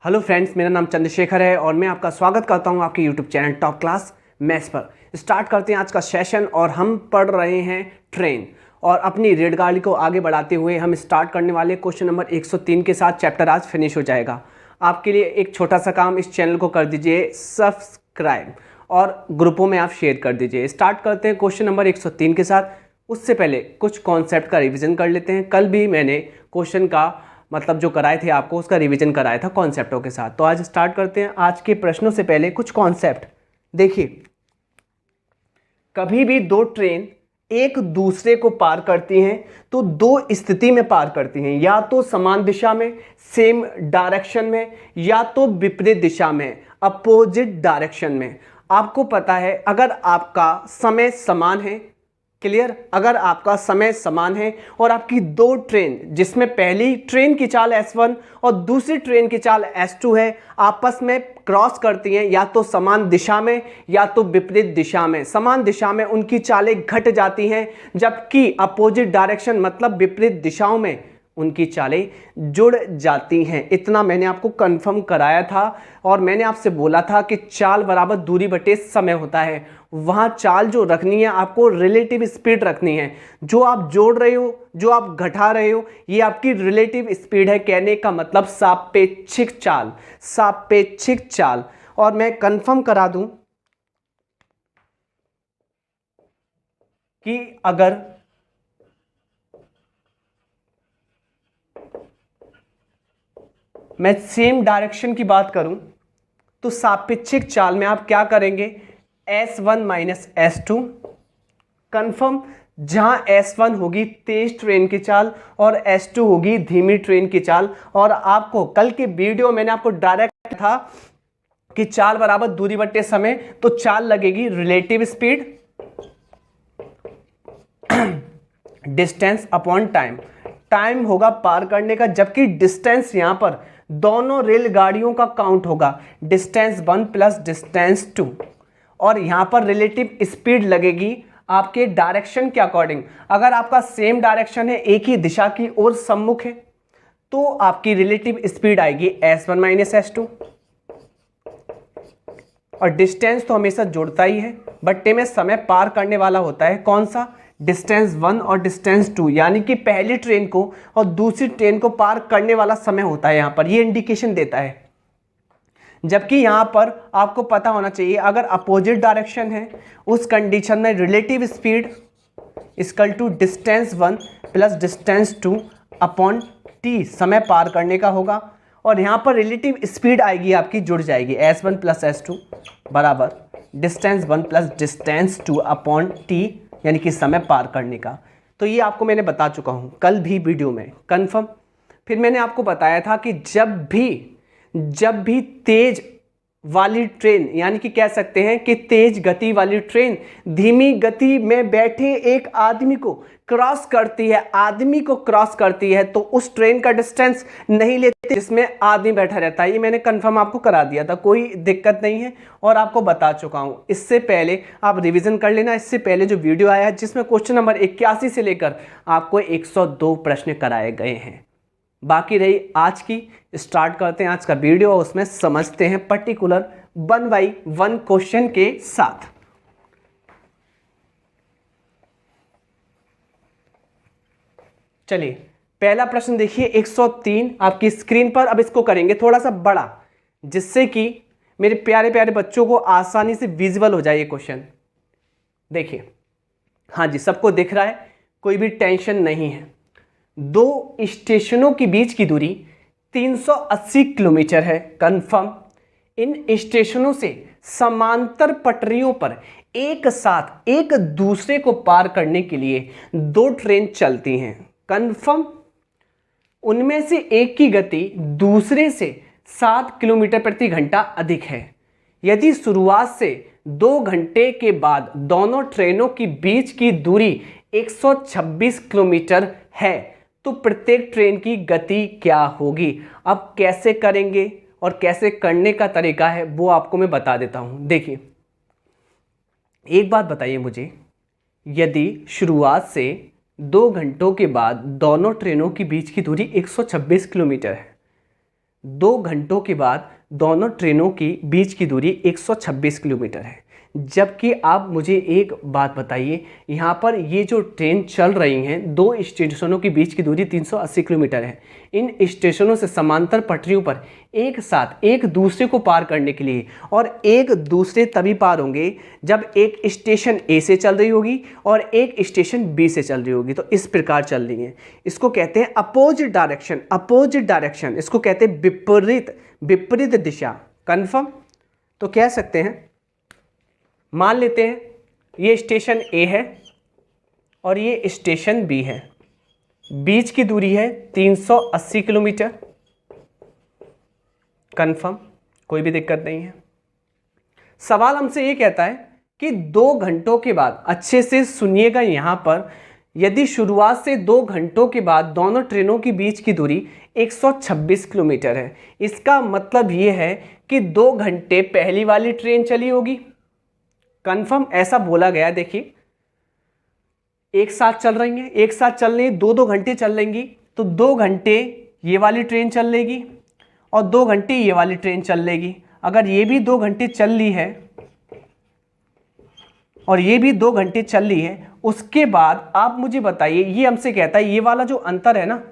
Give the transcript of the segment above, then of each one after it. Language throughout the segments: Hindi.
हेलो फ्रेंड्स, मेरा नाम चंद्रशेखर है और मैं आपका स्वागत करता हूं आपके YouTube channel top class maths पर। स्टार्ट करते हैं आज का सेशन और हम पढ़ रहे हैं ट्रेन। और अपनी रेलगाड़ी को आगे बढ़ाते हुए हम स्टार्ट करने वाले क्वेश्चन नंबर 103 के साथ चैप्टर आज फिनिश हो जाएगा। आपके लिए एक छोटा सा काम, इस चैनल को कर दीजिए सब्सक्राइब और ग्रुपों में आप शेयर कर दीजिए। स्टार्ट करते हैं क्वेश्चन नंबर 103 के साथ। उससे पहले कुछ कॉन्सेप्ट का रिविज़न कर लेते हैं। कल भी मैंने क्वेश्चन का मतलब जो कराए थे आपको, उसका रिवीजन कराया था कॉन्सेप्टों के साथ। तो आज स्टार्ट करते हैं। आज के प्रश्नों से पहले कुछ कॉन्सेप्ट देखिए। कभी भी दो ट्रेन एक दूसरे को पार करती हैं तो दो स्थिति में पार करती हैं, या तो समान दिशा में सेम डायरेक्शन में, या तो विपरीत दिशा में अपोजिट डायरेक्शन में। आपको पता है अगर आपका समय समान है, क्लियर, अगर आपका समय समान है और आपकी दो ट्रेन जिसमें पहली ट्रेन की चाल S1 और दूसरी ट्रेन की चाल S2 है, आपस में क्रॉस करती हैं या तो समान दिशा में या तो विपरीत दिशा में। समान दिशा में उनकी चालें घट जाती हैं, जबकि अपोजिट डायरेक्शन मतलब विपरीत दिशाओं में उनकी चालें जुड़ जाती हैं। इतना मैंने आपको कंफर्म कराया था और मैंने आपसे बोला था कि चाल बराबर दूरी बटे समय होता है। वहाँ चाल जो रखनी है आपको रिलेटिव स्पीड रखनी है। जो आप जोड़ रहे हो, जो आप घटा रहे हो, ये आपकी रिलेटिव स्पीड है। कहने का मतलब सापेक्षिक चाल, सापेक्षिक चाल। और मैं कंफर्म करा दूं कि अगर मैं सेम डायरेक्शन की बात करूं तो सापेक्षिक चाल में आप क्या करेंगे, S1 माइनस S2 कंफर्म। जहां S1 होगी तेज ट्रेन की चाल और S2 होगी धीमी ट्रेन की चाल। और आपको कल के वीडियो मैंने आपको डायरेक्ट था कि चाल बराबर दूरी बटे समय, तो चाल लगेगी relative speed distance upon time. Time होगा पार करने का, जबकि डिस्टेंस यहां पर दोनों रेलगाड़ियों का काउंट होगा, डिस्टेंस 1 प्लस डिस्टेंस 2। और यहां पर रिलेटिव स्पीड लगेगी आपके डायरेक्शन के अकॉर्डिंग। अगर आपका सेम डायरेक्शन है, एक ही दिशा की ओर सम्मुख है, तो आपकी रिलेटिव स्पीड आएगी S1 माइनस S2। और डिस्टेंस तो हमेशा जुड़ता ही है, बट्टे में समय पार करने वाला होता है कौन सा, डिस्टेंस 1 और डिस्टेंस 2, यानी कि पहली ट्रेन को और दूसरी ट्रेन को पार करने वाला समय होता है। यहां पर ये इंडिकेशन देता है। जबकि यहां पर आपको पता होना चाहिए अगर अपोजिट डायरेक्शन है, उस कंडीशन में relative speed equal to distance 1 plus distance 2 upon T, समय पार करने का होगा। और यहां पर रिलेटिव स्पीड आएगी आपकी, जुड़ जाएगी S1 प्लस S2 बराबर distance 1 plus distance 2 upon T, यानी कि समय पार करने का। तो ये आपको मैंने बता चुका हूं कल भी वीडियो में, कंफर्म। फिर मैंने आपको बताया था कि जब भी तेज वाली ट्रेन, यानी कि कह सकते हैं कि तेज गति वाली ट्रेन धीमी गति में बैठे एक आदमी को क्रॉस करती है, तो उस ट्रेन का डिस्टेंस नहीं लेते जिसमें आदमी बैठा रहता है। ये मैंने कंफर्म आपको करा दिया था, कोई दिक्कत नहीं है और आपको बता चुका हूं। इससे पहले आप रिवीजन कर लेना। इससे पहले जो वीडियो आया है जिसमें क्वेश्चन नंबर 81 से लेकर आपको 102 प्रश्न कराए गए हैं। बाकी रही आज की, स्टार्ट करते हैं आज का वीडियो और उसमें समझते हैं पर्टिकुलर 1 बाई 1 क्वेश्चन के साथ। चलिए पहला प्रश्न देखिए 103 आपकी स्क्रीन पर। अब इसको करेंगे थोड़ा सा बड़ा, जिससे कि मेरे प्यारे प्यारे बच्चों को आसानी से विजुअल हो जाए ये क्वेश्चन। देखिए, हाँ जी, सबको दिख रहा है, कोई भी टेंशन नहीं है। दो स्टेशनों के बीच की दूरी 380 किलोमीटर है, कंफर्म। इन स्टेशनों से समांतर पटरियों पर एक साथ एक दूसरे को पार करने के लिए दो ट्रेन चलती हैं, कंफर्म। उनमें से एक की गति दूसरे से 7 किलोमीटर प्रति घंटा अधिक है। यदि शुरुआत से 2 घंटे के बाद दोनों ट्रेनों के बीच की दूरी 126 किलोमीटर है, तो प्रत्येक ट्रेन की गति क्या होगी। अब कैसे करेंगे और कैसे करने का तरीका है वो आपको मैं बता देता हूं। देखिए, एक बात बताइए मुझे, यदि शुरुआत से 2 घंटों के बाद दोनों ट्रेनों के बीच की दूरी 126 किलोमीटर है, 2 घंटों के बाद दोनों ट्रेनों की बीच की दूरी 126 किलोमीटर है। जबकि आप मुझे एक बात बताइए, यहाँ पर ये जो ट्रेन चल रही हैं, 2 स्टेशनों के बीच की दूरी 380 किलोमीटर है। इन स्टेशनों से समांतर पटरियों पर एक साथ एक दूसरे को पार करने के लिए, और एक दूसरे तभी पार होंगे जब एक स्टेशन ए से चल रही होगी और एक स्टेशन बी से चल रही होगी। तो इस प्रकार चल रही है। इसको कहते हैं अपोजिट डायरेक्शन, अपोजिट डायरेक्शन, इसको कहते हैं विपरीत, विपरीत दिशा। कन्फर्म? तो कह सकते हैं, मान लेते हैं ये स्टेशन ए है और ये स्टेशन बी है, बीच की दूरी है 380 किलोमीटर। कन्फर्म? कोई भी दिक्कत नहीं है। सवाल हमसे ये कहता है कि 2 घंटों के बाद, अच्छे से सुनिएगा यहाँ पर, यदि शुरुआत से 2 घंटों के बाद दोनों ट्रेनों के बीच की दूरी 126 किलोमीटर है, इसका मतलब ये है कि 2 घंटे पहली वाली ट्रेन चली होगी। कन्फर्म? ऐसा बोला गया। देखिए, एक साथ चल रही हैं, एक साथ चल रही, 2-2 घंटे चल लेंगी, तो 2 घंटे ये वाली ट्रेन चल लेगी और 2 घंटे ये वाली ट्रेन चल लेगी। अगर ये भी 2 घंटे चल ली है और ये भी 2 घंटे चल ली है, उसके बाद आप मुझे बताइए, ये हमसे कहता है ये वाला जो अंतर है ना,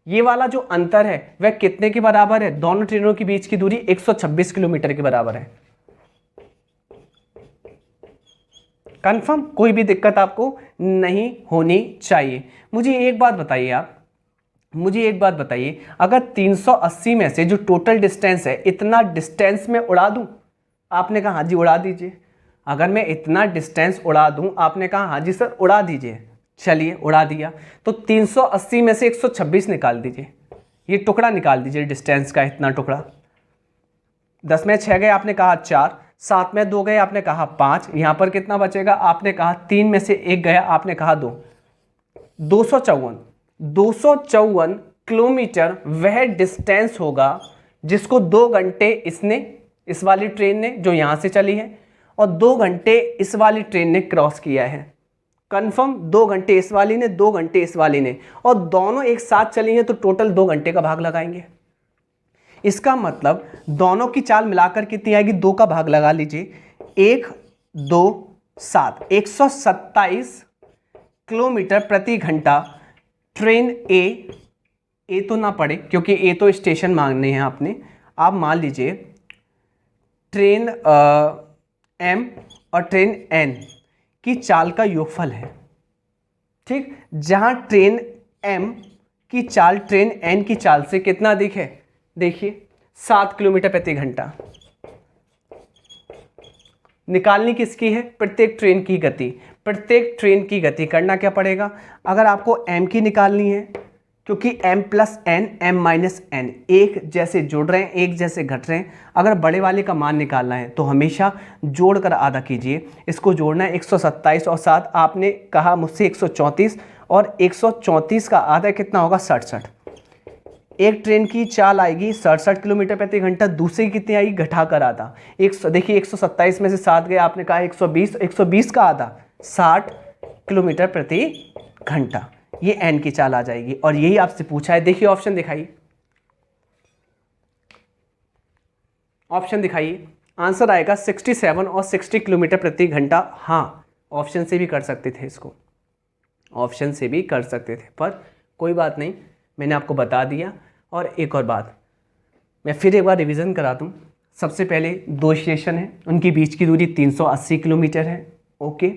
ये वाला जो अंतर है वह कितने के बराबर है? दोनों ट्रेनों के बीच की दूरी 126 किलोमीटर के बराबर है। कन्फर्म? कोई भी दिक्कत आपको नहीं होनी चाहिए। मुझे एक बात बताइए, आप मुझे एक बात बताइए, अगर 380 में से जो टोटल डिस्टेंस है, इतना डिस्टेंस में उड़ा दूं? आपने कहा हाँ जी उड़ा दीजिए। अगर मैं इतना डिस्टेंस उड़ा दूं, आपने कहा हाँ जी सर उड़ा दीजिए। चलिए उड़ा दिया, तो 380 में से 126 निकाल दीजिए, ये टुकड़ा निकाल दीजिए डिस्टेंस का, इतना टुकड़ा। 10 में 6 गए, आपने कहा 4, 7 में 2 गए, आपने कहा 5, यहाँ पर कितना बचेगा? आपने कहा 3 में से 1 गया, आपने कहा 2। 254 किलोमीटर वह डिस्टेंस होगा जिसको 2 घंटे इसने, इस वाली ट्रेन ने जो यहाँ से चली है, और 2 घंटे इस वाली ट्रेन ने क्रॉस किया है। कन्फर्म? 2 घंटे इस वाली ने, 2 घंटे इस वाली ने, और दोनों एक साथ चली हैं, तो टोटल 2 घंटे का भाग लगाएंगे। इसका मतलब दोनों की चाल मिलाकर कितनी आएगी? 2 का भाग लगा लीजिए, 1 2 7, 127 किलोमीटर प्रति घंटा ट्रेन ए तो ना पड़े क्योंकि ए तो स्टेशन मांगने हैं आपने, आप मान लीजिए ट्रेन एम और ट्रेन एन की चाल का योगफल है। ठीक, जहां ट्रेन एम की चाल ट्रेन एन की चाल से कितना अधिक है? देखिए 7 किलोमीटर प्रति घंटा। निकालनी किसकी है? प्रत्येक ट्रेन की गति। प्रत्येक ट्रेन की गति करना क्या पड़ेगा? अगर आपको m की निकालनी है, क्योंकि m plus N, m minus N एक जैसे जुड़ रहे हैं, एक जैसे घट रहे हैं, अगर बड़े वाले का मान निकालना है तो हमेशा जोड़कर आधा कीजिए। इसको जोड़ना है 127 और 7, आपने कहा मुझसे 134, और 134 का आधा कितना होगा? 67। एक ट्रेन की चाल आएगी 67 किलोमीटर प्रति घंटा, दूसरी कितनी आएगी? घटाकर आधा। देखिए 127 में से 7 गए, आपने कहा 120, 120 का आधा 60 किलोमीटर प्रति घंटा, ये एन की चाल आ जाएगी। और यही आपसे पूछा है। देखिए ऑप्शन दिखाइए, ऑप्शन दिखाइए। आंसर आएगा 67 और 60 किलोमीटर प्रति घंटा। हाँ, ऑप्शन से भी कर सकते थे इसको, ऑप्शन से भी कर सकते थे, पर कोई बात नहीं, मैंने आपको बता दिया। और एक और बात मैं फिर एक बार रिवीजन करा दूँ। सबसे पहले 2 स्टेशन हैं, उनकी बीच की दूरी 380 किलोमीटर है। ओके,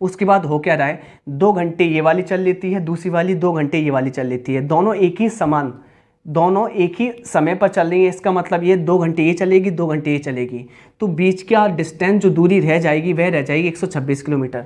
उसके बाद हो क्या रहा है? 2 घंटे ये वाली चल लेती है, दूसरी वाली 2 घंटे ये वाली चल लेती है, दोनों एक ही समान, दोनों एक ही समय पर चल रही है। इसका मतलब ये 2 घंटे ये चलेगी, 2 घंटे ये चलेगी, तो बीच का डिस्टेंस जो दूरी रह जाएगी वह रह जाएगी 126 किलोमीटर।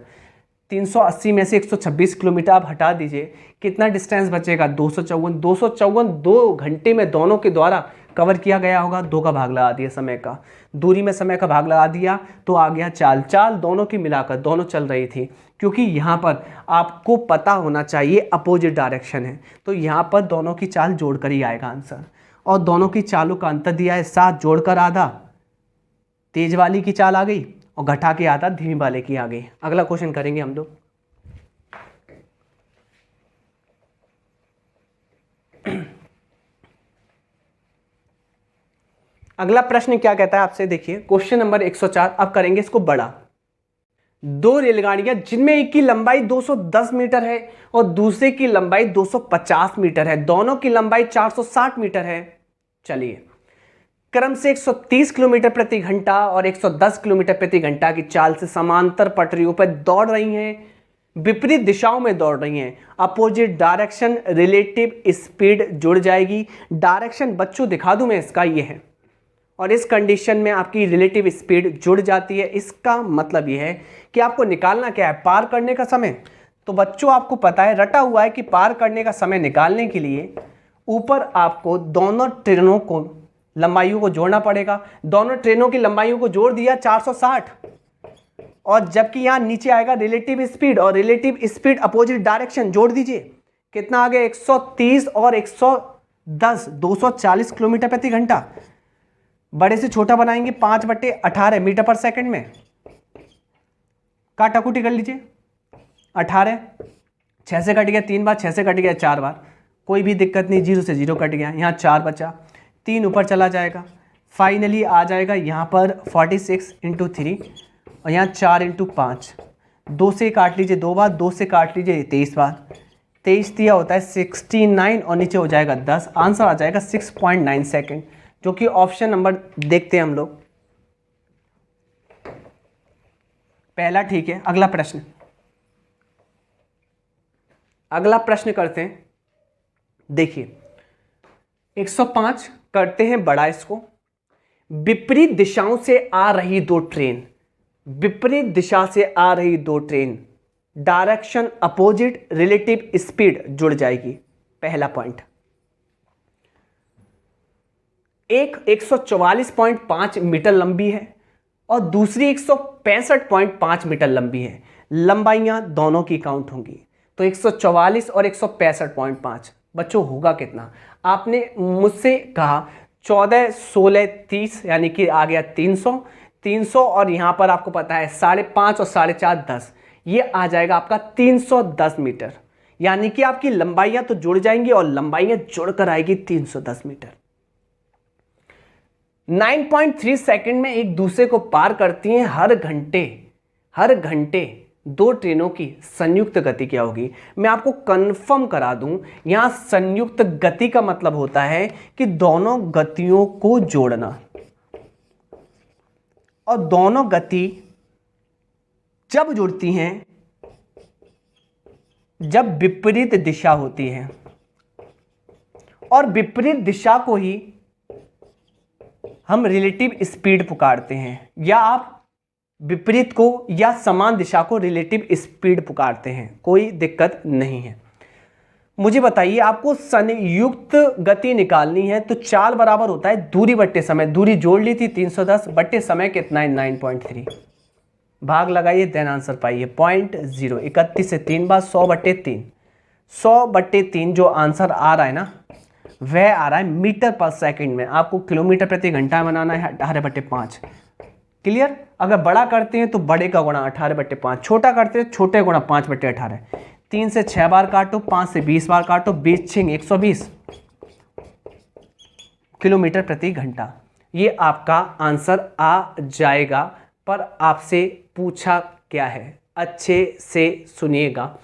380 में से 126 किलोमीटर आप हटा दीजिए, कितना डिस्टेंस बचेगा? 254। 254 2 घंटे में दोनों के द्वारा कवर किया गया होगा। 2 का भाग लगा दिया समय का, दूरी में समय का भाग लगा दिया, तो आ गया चाल। चाल दोनों की मिलाकर दोनों चल रही थी, क्योंकि यहाँ पर आपको पता होना चाहिए अपोजिट डायरेक्शन है, तो यहाँ पर दोनों की चाल जोड़कर ही आएगा आंसर। और दोनों की चालों का अंतर दिया है 7, जोड़कर आधा तेज वाली की चाल आ गई और घटा के आधा धीमी वाले की आ गई। अगला क्वेश्चन करेंगे हम लोग। अगला प्रश्न क्या कहता है आपसे, देखिए क्वेश्चन नंबर 104। अब करेंगे इसको बड़ा। दो रेलगाड़ियां जिनमें एक की लंबाई 210 मीटर है और दूसरे की लंबाई 250 मीटर है, दोनों की लंबाई 460 मीटर है। चलिए, क्रम से 130 किलोमीटर प्रति घंटा और 110 किलोमीटर प्रति घंटा की चाल से समांतर पटरियों पर दौड़ रही हैं, विपरीत दिशाओं में दौड़ रही हैं। अपोजिट डायरेक्शन रिलेटिव स्पीड जुड़ जाएगी। डायरेक्शन बच्चों दिखा दूं मैं इसका, ये है, और इस कंडीशन में आपकी रिलेटिव स्पीड जुड़ जाती है। इसका मतलब ये है कि आपको निकालना क्या है, पार करने का समय। तो बच्चों आपको पता है, रटा हुआ है कि पार करने का समय निकालने के लिए ऊपर आपको दोनों ट्रेनों को लंबाइयों को जोड़ना पड़ेगा। दोनों ट्रेनों की लंबाइयों को जोड़ दिया 460, और जबकि यहाँ नीचे आएगा रिलेटिव स्पीड, और रिलेटिव स्पीड अपोजिट डायरेक्शन जोड़ दीजिए, कितना आ गया 130 और 110, 240 किलोमीटर प्रति घंटा। बड़े से छोटा बनाएंगे 5/18 मीटर पर सेकंड में, काटाकुटी कर लीजिए। 18 6 से कट गया 3 बार, 6 से कट गया 4 बार, कोई भी दिक्कत नहीं, 0 से 0 कट गया, यहाँ 4 बचा, 3 ऊपर चला जाएगा, फाइनली आ जाएगा यहाँ पर 46 × 3 और यहाँ 4 × 5, 2 से काट लीजिए 2 बार, 2 से काट लीजिए 23 बार, 23 दिया होता है 69 और नीचे हो जाएगा 10, आंसर आ जाएगा 6.9 सेकेंड, जो कि ऑप्शन नंबर देखते हैं हम लोग, पहला ठीक है। अगला प्रश्न, अगला प्रश्न करते हैं। देखिए 105 करते हैं बड़ा इसको। विपरीत दिशाओं से आ रही दो ट्रेन, विपरीत दिशा से आ रही दो train, direction opposite, relative speed जुड़ जाएगी। पहला पॉइंट, एक 144.5 मीटर लंबी है और दूसरी 165.5 मीटर लंबी है। लंबाइयां दोनों की काउंट होंगी, तो 144 और 165.5 बच्चों होगा कितना? आपने मुझसे कहा 14 16 30, यानी कि आ गया 300 और यहाँ पर आपको पता है 5.5 और 4.5 10, ये आ जाएगा आपका 310 मीटर। यानी कि आपकी लंबाइयां तो जुड़ जाएंगी और लंबाइयां जुड़कर आएगी 310 मीटर। 9.3 सेकंड में एक दूसरे को पार करती हैं। हर घंटे दो ट्रेनों की संयुक्त गति क्या होगी? मैं आपको कंफर्म करा दूं, यहां संयुक्त गति का मतलब होता है कि दोनों गतियों को जोड़ना, और दोनों गति जब जुड़ती हैं जब विपरीत दिशा होती है, और विपरीत दिशा को ही हम रिलेटिव स्पीड पुकारते हैं, या आप विपरीत को या समान दिशा को रिलेटिव स्पीड पुकारते हैं, कोई दिक्कत नहीं है। मुझे बताइए, आपको संयुक्त गति निकालनी है तो चाल बराबर होता है दूरी बट्टे समय। दूरी जोड़ ली थी 310 बट्टे समय कितना है 9.3, भाग लगाइए देन आंसर पाइए 0.0। 31 से 3 बार 100/3, 100/3 जो आंसर आ रहा है ना, वह आ रहा है मीटर पर सेकंड में। आपको किलोमीटर प्रति घंटा बनाना है 18/5। क्लियर? अगर बड़ा करते हैं तो बड़े का गुणा 18/5, छोटा करते हैं छोटे गुणा 5/18। 3 से 6 बार काटो, 5 से 20 बार काटो, 20 6 120 किलोमीटर प्रति घंटा। ये आपका आंसर आ जाएगा। पर आपसे पूछा क्या है, अच्छे से सुनिएगा।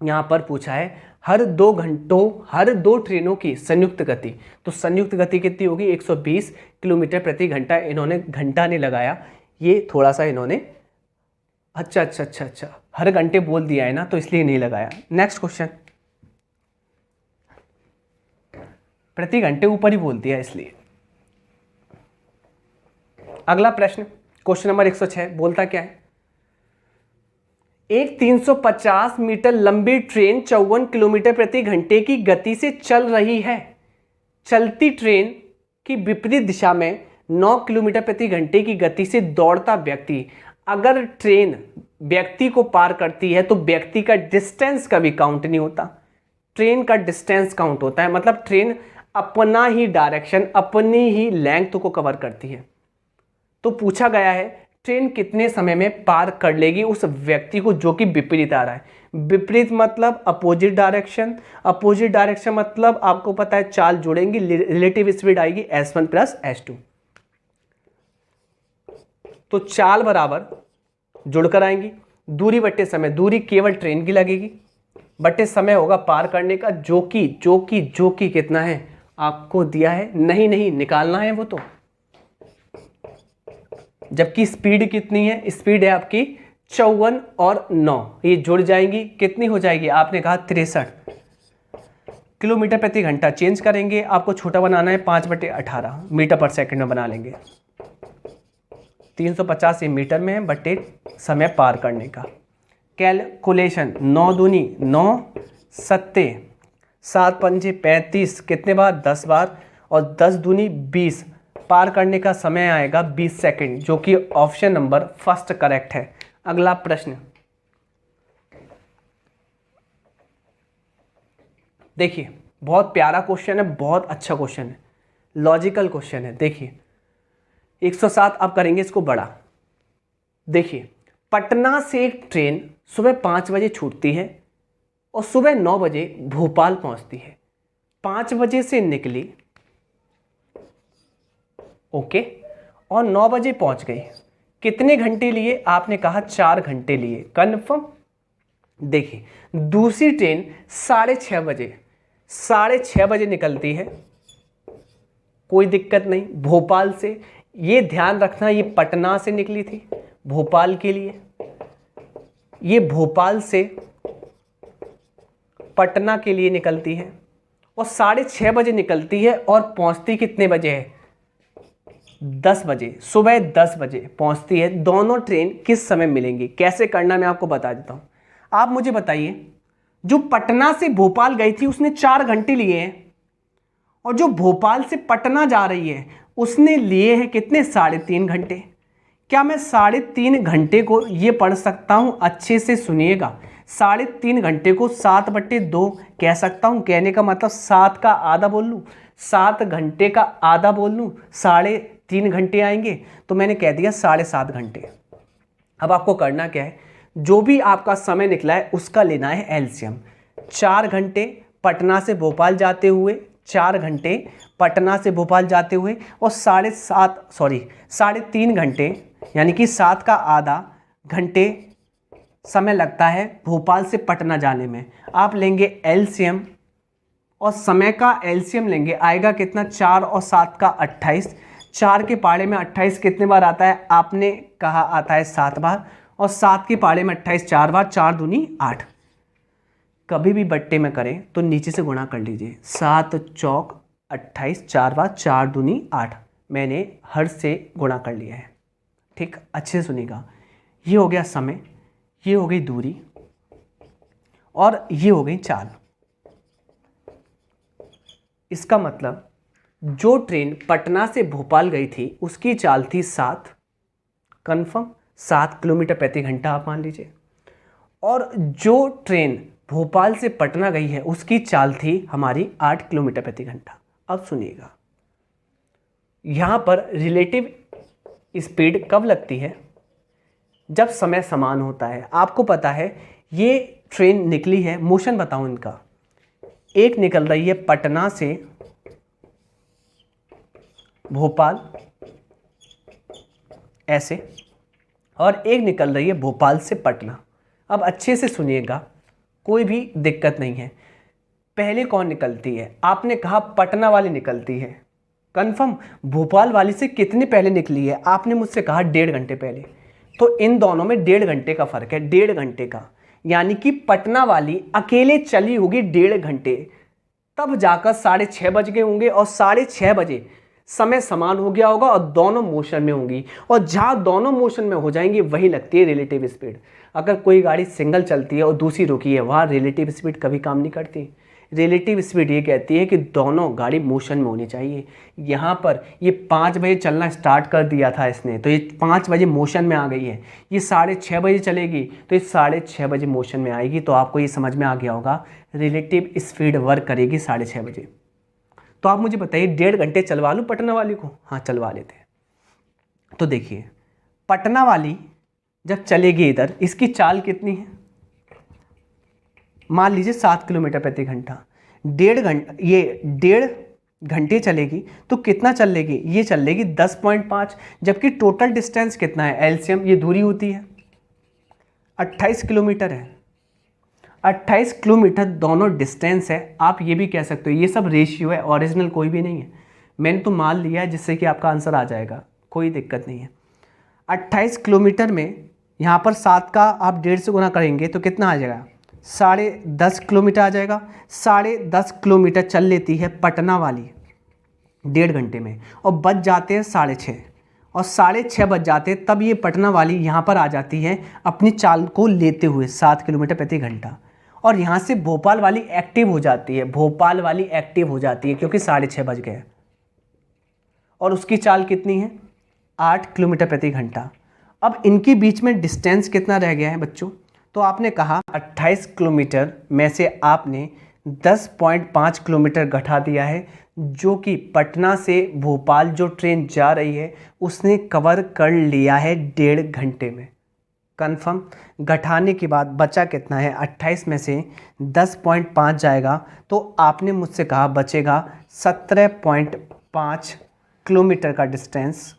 यहाँ पर पूछा है हर 2 ट्रेनों की संयुक्त गति। तो संयुक्त गति कितनी होगी? 120 किलोमीटर प्रति घंटा। इन्होंने घंटा नहीं लगाया, ये थोड़ा सा इन्होंने अच्छा हर घंटे बोल दिया है ना, तो इसलिए नहीं लगाया। नेक्स्ट क्वेश्चन, प्रति घंटे ऊपर ही बोल दिया इसलिए। अगला प्रश्न, क्वेश्चन नंबर 106 बोलता क्या है? एक 350 मीटर लंबी ट्रेन 54 किलोमीटर प्रति घंटे की गति से चल रही है। चलती ट्रेन की विपरीत दिशा में 9 किलोमीटर प्रति घंटे की गति से दौड़ता व्यक्ति, अगर ट्रेन व्यक्ति को पार करती है तो व्यक्ति का डिस्टेंस कभी काउंट नहीं होता, ट्रेन का डिस्टेंस काउंट होता है। मतलब ट्रेन अपना ही डायरेक्शन, अपनी ही लेंथ को कवर करती है। तो पूछा गया है ट्रेन कितने समय में पार कर लेगी उस व्यक्ति को जो कि विपरीत आ रहा है। विपरीत मतलब अपोजिट डायरेक्शन, अपोजिट डायरेक्शन मतलब आपको पता है चाल जुड़ेंगी, रिलेटिव स्पीड आएगी s1 + s2। तो चाल बराबर जुड़कर आएंगी, दूरी बट्टे समय, दूरी केवल ट्रेन की लगेगी, बट्टे समय होगा पार करने का, जो कि कितना है आपको दिया है, नहीं निकालना है वो तो। जबकि स्पीड कितनी है, स्पीड है आपकी 54 और 9, ये जुड़ जाएंगी, कितनी हो जाएगी, आपने कहा 63 किलोमीटर प्रति घंटा। चेंज करेंगे, आपको छोटा बनाना है, 5/18 मीटर पर सेकंड में बना लेंगे। 350 ये मीटर में है, बटे समय पार करने का। कैलकुलेशन, 9 दूनी 9, 7 पंजे 35, कितने बार, 10 बार, और 10 दूनी 20, पार करने का समय आएगा 20 सेकंड, जो कि ऑप्शन नंबर फर्स्ट करेक्ट है। अगला प्रश्न देखिए, बहुत प्यारा क्वेश्चन है, बहुत अच्छा क्वेश्चन है, लॉजिकल क्वेश्चन है। देखिए 107, अब करेंगे इसको बड़ा। देखिए पटना से एक ट्रेन सुबह 5 बजे छूटती है और सुबह 9 बजे भोपाल पहुंचती है। 5 बजे से निकली, ओके, और 9 बजे पहुंच गई। कितने घंटे लिए, आपने कहा 4 घंटे लिए, कन्फर्म। देखिए दूसरी ट्रेन 6:30 बजे निकलती है, कोई दिक्कत नहीं, भोपाल से। ये ध्यान रखना, ये पटना से निकली थी भोपाल के लिए, ये भोपाल से पटना के लिए निकलती है, और 6:30 बजे निकलती है और पहुंचती कितने बजे है, 10 बजे, सुबह 10 बजे पहुंचती है। दोनों ट्रेन किस समय मिलेंगी, कैसे करना मैं आपको बता देता हूं। आप मुझे बताइए, जो पटना से भोपाल गई थी उसने 4 घंटे लिए हैं, और जो भोपाल से पटना जा रही है उसने लिए हैं कितने, 3.5 घंटे। क्या मैं 3.5 घंटे को ये पढ़ सकता हूं, अच्छे से सुनिएगा, 3.5 घंटे को 7/2 कह सकता हूं। कहने का मतलब 7 का आधा बोल लूँ, 7 घंटे का आधा बोल लूँ, 3.5 घंटे आएंगे, तो मैंने कह दिया 7.5 घंटे। अब आपको करना क्या है, जो भी आपका समय निकला है उसका लेना है एलसीएम। 4 घंटे पटना से भोपाल जाते हुए, 4 घंटे पटना से भोपाल जाते हुए, और 3.5 घंटे, यानी कि 7 का आधा घंटे समय लगता है भोपाल से पटना जाने में। आप लेंगे एलसीएम और समय का एलसीएम लेंगे, आएगा कितना, 4 और 7 का 28। 4 के पाड़े में 28 कितने बार आता है, आपने कहा आता है 7 बार, और 7 के पाड़े में 28 4 बार, 4 दूनी 8। कभी भी बट्टे में करें तो नीचे से गुणा कर लीजिए, 7 चौक 28, 4 बार, 4 दूनी 8। मैंने हर से गुणा कर लिया है, ठीक, अच्छे से सुनिएगा। ये हो गया समय, ये हो गई दूरी, और ये हो गई चाल। इसका मतलब जो ट्रेन पटना से भोपाल गई थी उसकी चाल थी 7, कन्फर्म, 7 किलोमीटर प्रति घंटा आप मान लीजिए, और जो ट्रेन भोपाल से पटना गई है उसकी चाल थी हमारी 8 किलोमीटर प्रति घंटा। अब सुनिएगा, यहाँ पर रिलेटिव स्पीड कब लगती है, जब समय समान होता है। आपको पता है ये ट्रेन निकली है, मोशन बताऊं इनका, एक निकल रही है पटना से भोपाल ऐसे, और एक निकल रही है भोपाल से पटना। अब अच्छे से सुनिएगा, कोई भी दिक्कत नहीं है। पहले कौन निकलती है, आपने कहा पटना वाली निकलती है, कंफर्म। भोपाल वाली से कितने पहले निकली है, आपने मुझसे कहा 1.5 घंटे पहले, तो इन दोनों में 1.5 घंटे का फर्क है, 1.5 घंटे का, यानी कि पटना वाली अकेले चली होगी 1.5 घंटे, तब जाकर 6:30 बज गए होंगे, और 6:30 बजे समय समान हो गया होगा और दोनों मोशन में होंगी, और जहाँ दोनों मोशन में हो जाएंगी वही लगती है रिलेटिव स्पीड। अगर कोई गाड़ी सिंगल चलती है और दूसरी रुकी है, वहाँ रिलेटिव स्पीड कभी काम नहीं करती। रिलेटिव स्पीड ये कहती है कि दोनों गाड़ी मोशन में होनी चाहिए। यहाँ पर ये 5 बजे चलना स्टार्ट कर दिया था इसने, तो ये 5 बजे मोशन में आ गई है, ये 6:30 बजे चलेगी तो ये 6:30 बजे मोशन में आएगी। तो आपको ये समझ में आ गया होगा, रिलेटिव स्पीड वर्क करेगी 6:30 बजे। तो आप मुझे बताइए 1.5 घंटे चलवा लूँ पटना वाली को, हाँ चलवा लेते हैं। तो देखिए पटना वाली जब चलेगी इधर, इसकी चाल कितनी है, मान लीजिए 7 किलोमीटर प्रति घंटा, 1.5 घंटा, ये 1.5 घंटे चलेगी तो कितना चल लेगी, ये चल लेगी 10.5, जबकि टोटल डिस्टेंस कितना है, एलसीएम ये दूरी होती है 28 किलोमीटर है। 28 किलोमीटर दोनों डिस्टेंस है। आप ये भी कह सकते हो ये सब रेशियो है, ओरिजिनल कोई भी नहीं है, मैंने तो मान लिया है जिससे कि आपका आंसर आ जाएगा, कोई दिक्कत नहीं है। 28 किलोमीटर में यहाँ पर 7 का आप 1.5 से गुना करेंगे तो कितना आ जाएगा, 10.5 किलोमीटर आ जाएगा। 10.5 किलोमीटर चल लेती है पटना वाली 1.5 घंटे में, और बच जाते हैं 6.5, और 6.5 बज जाते हैं तब ये पटना वाली यहाँ पर आ जाती है अपनी चाल को लेते हुए 7 किलोमीटर प्रति घंटा, और यहाँ से भोपाल वाली एक्टिव हो जाती है, भोपाल वाली एक्टिव हो जाती है क्योंकि 6.5 बज गए, और उसकी चाल कितनी है 8 किलोमीटर प्रति घंटा। अब इनके बीच में डिस्टेंस कितना रह गया है बच्चों, तो आपने कहा 28 किलोमीटर में से आपने 10.5 किलोमीटर घटा दिया है, जो कि पटना से भोपाल जो ट्रेन जा रही है उसने कवर कर लिया है 1.5 घंटे में। कंफर्म। घटाने के बाद बचा कितना है, 28 में से 10.5 जाएगा तो आपने मुझसे कहा बचेगा 17.5 किलोमीटर का डिस्टेंस।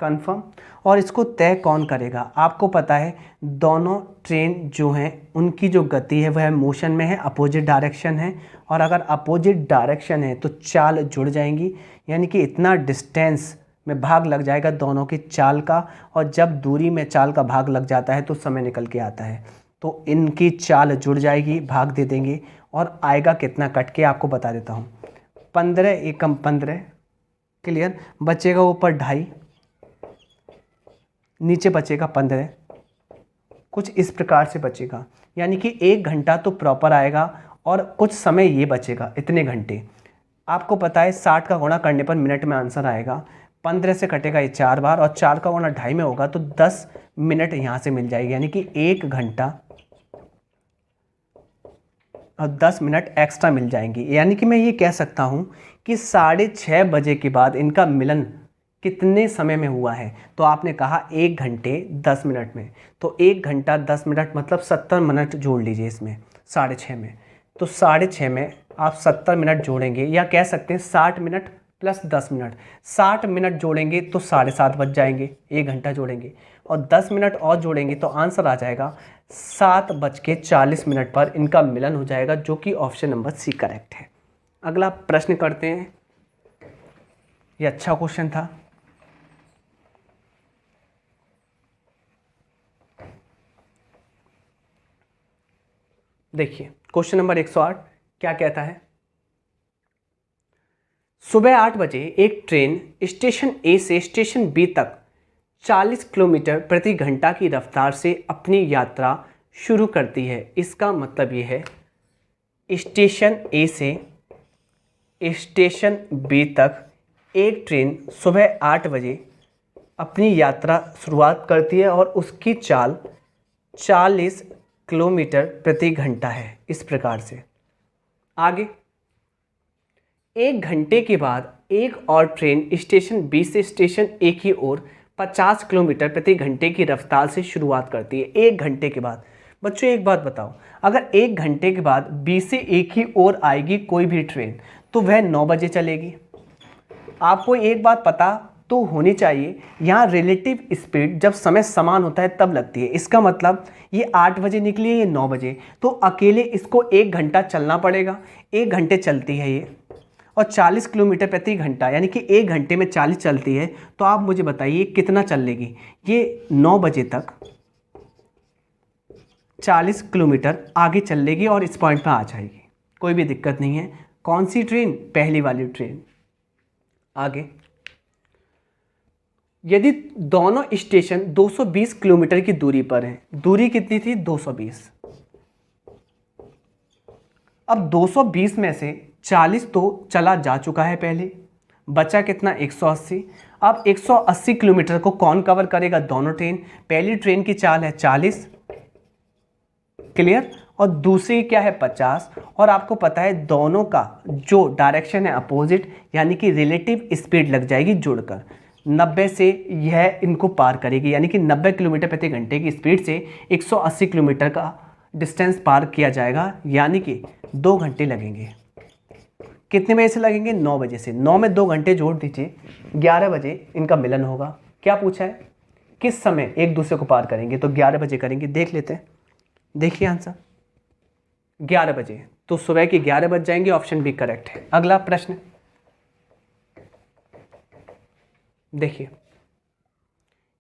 कंफर्म। और इसको तय कौन करेगा, आपको पता है दोनों ट्रेन जो हैं उनकी जो गति है वह मोशन में है, अपोजिट डायरेक्शन है, और अगर अपोजिट डायरेक्शन है तो चाल जुड़ जाएंगी, यानी कि इतना डिस्टेंस में भाग लग जाएगा दोनों की चाल का, और जब दूरी में चाल का भाग लग जाता है तो समय निकल के आता है, तो इनकी चाल जुड़ जाएगी, भाग दे देंगे, और आएगा कितना कट के आपको बता देता हूँ, 15 एकम 15, क्लियर। बचेगा ऊपर 2.5, नीचे बचेगा 15, कुछ इस प्रकार से बचेगा, यानी कि 1 घंटा तो प्रॉपर आएगा और कुछ समय ये बचेगा, इतने घंटे। आपको पता है 60 का गुणा करने पर मिनट में आंसर आएगा, 15 से कटेगा ये 4 बार, और 4 का गुणा 2.5 में होगा तो 10 मिनट यहाँ से मिल जाएगी, यानी कि 1 घंटा और 10 मिनट एक्स्ट्रा मिल जाएंगी। यानी कि मैं ये कह सकता हूँ कि 6:30 बजे के बाद इनका मिलन कितने समय में हुआ है, तो आपने कहा 1 घंटे 10 मिनट में, तो 1 घंटा 10 मिनट मतलब 70 मिनट जोड़ लीजिए इसमें 6:30 में, तो 6:30 में आप 70 मिनट जोड़ेंगे, या कह सकते हैं 60 मिनट प्लस 10 मिनट, 60 मिनट जोड़ेंगे तो 7:30 बज जाएंगे, 1 घंटा जोड़ेंगे, और 10 मिनट और जोड़ेंगे तो आंसर आ जाएगा 7:40 पर इनका मिलन हो जाएगा, जो कि ऑप्शन नंबर सी करेक्ट है। अगला प्रश्न करते हैं, ये अच्छा क्वेश्चन था। देखिए क्वेश्चन नंबर 108 क्या कहता है, सुबह 8 बजे एक ट्रेन स्टेशन ए से स्टेशन बी तक 40 किलोमीटर प्रति घंटा की रफ्तार से अपनी यात्रा शुरू करती है। इसका मतलब ये है स्टेशन ए से स्टेशन बी तक एक ट्रेन सुबह 8 बजे अपनी यात्रा शुरुआत करती है और उसकी चाल 40 किलोमीटर प्रति घंटा है। इस प्रकार से आगे 1 घंटे के बाद एक और ट्रेन स्टेशन बी से स्टेशन ए की ओर 50 किलोमीटर प्रति घंटे की रफ्तार से शुरुआत करती है। 1 घंटे के बाद बच्चों एक बात बताओ, अगर 1 घंटे के बाद बी से ए की ओर आएगी कोई भी ट्रेन तो वह 9 बजे चलेगी। आपको एक बात पता तो होनी चाहिए, यहाँ रिलेटिव स्पीड जब समय समान होता है तब लगती है। इसका मतलब ये 8 बजे निकली है, ये 9 बजे, तो अकेले इसको 1 घंटा चलना पड़ेगा। 1 घंटे चलती है ये, और 40 किलोमीटर प्रति घंटा, यानी कि 1 घंटे में 40 चलती है, तो आप मुझे बताइए कितना चल लेगी। ये 9 बजे तक 40 किलोमीटर आगे चल लेगी और इस पॉइंट पर आ जाएगी, कोई भी दिक्कत नहीं है। कौन सी ट्रेन? पहली वाली ट्रेन। आगे यदि दोनों स्टेशन 220 किलोमीटर की दूरी पर हैं, दूरी कितनी थी? 220। अब 220 में से 40 तो चला जा चुका है पहले, बचा कितना? 180। अब 180 किलोमीटर को कौन कवर करेगा? दोनों ट्रेन। पहली ट्रेन की चाल है 40, क्लियर, और दूसरी क्या है? 50। और आपको पता है दोनों का जो डायरेक्शन है अपोजिट, यानी कि रिलेटिव स्पीड लग जाएगी जुड़कर। 90 से यह इनको पार करेगी, यानी कि 90 किलोमीटर प्रति घंटे की स्पीड से 180 किलोमीटर का डिस्टेंस पार किया जाएगा, यानी कि 2 घंटे लगेंगे। कितने बजे से लगेंगे? 9 बजे से। 9 में 2 घंटे जोड़ दीजिए, 11 बजे इनका मिलन होगा। क्या पूछा है? किस समय एक दूसरे को पार करेंगे? तो 11 बजे करेंगे। देख लेते हैं, देखिए आंसर 11 बजे, तो सुबह के 11 बज जाएंगे। ऑप्शन बी करेक्ट है। अगला प्रश्न देखिए,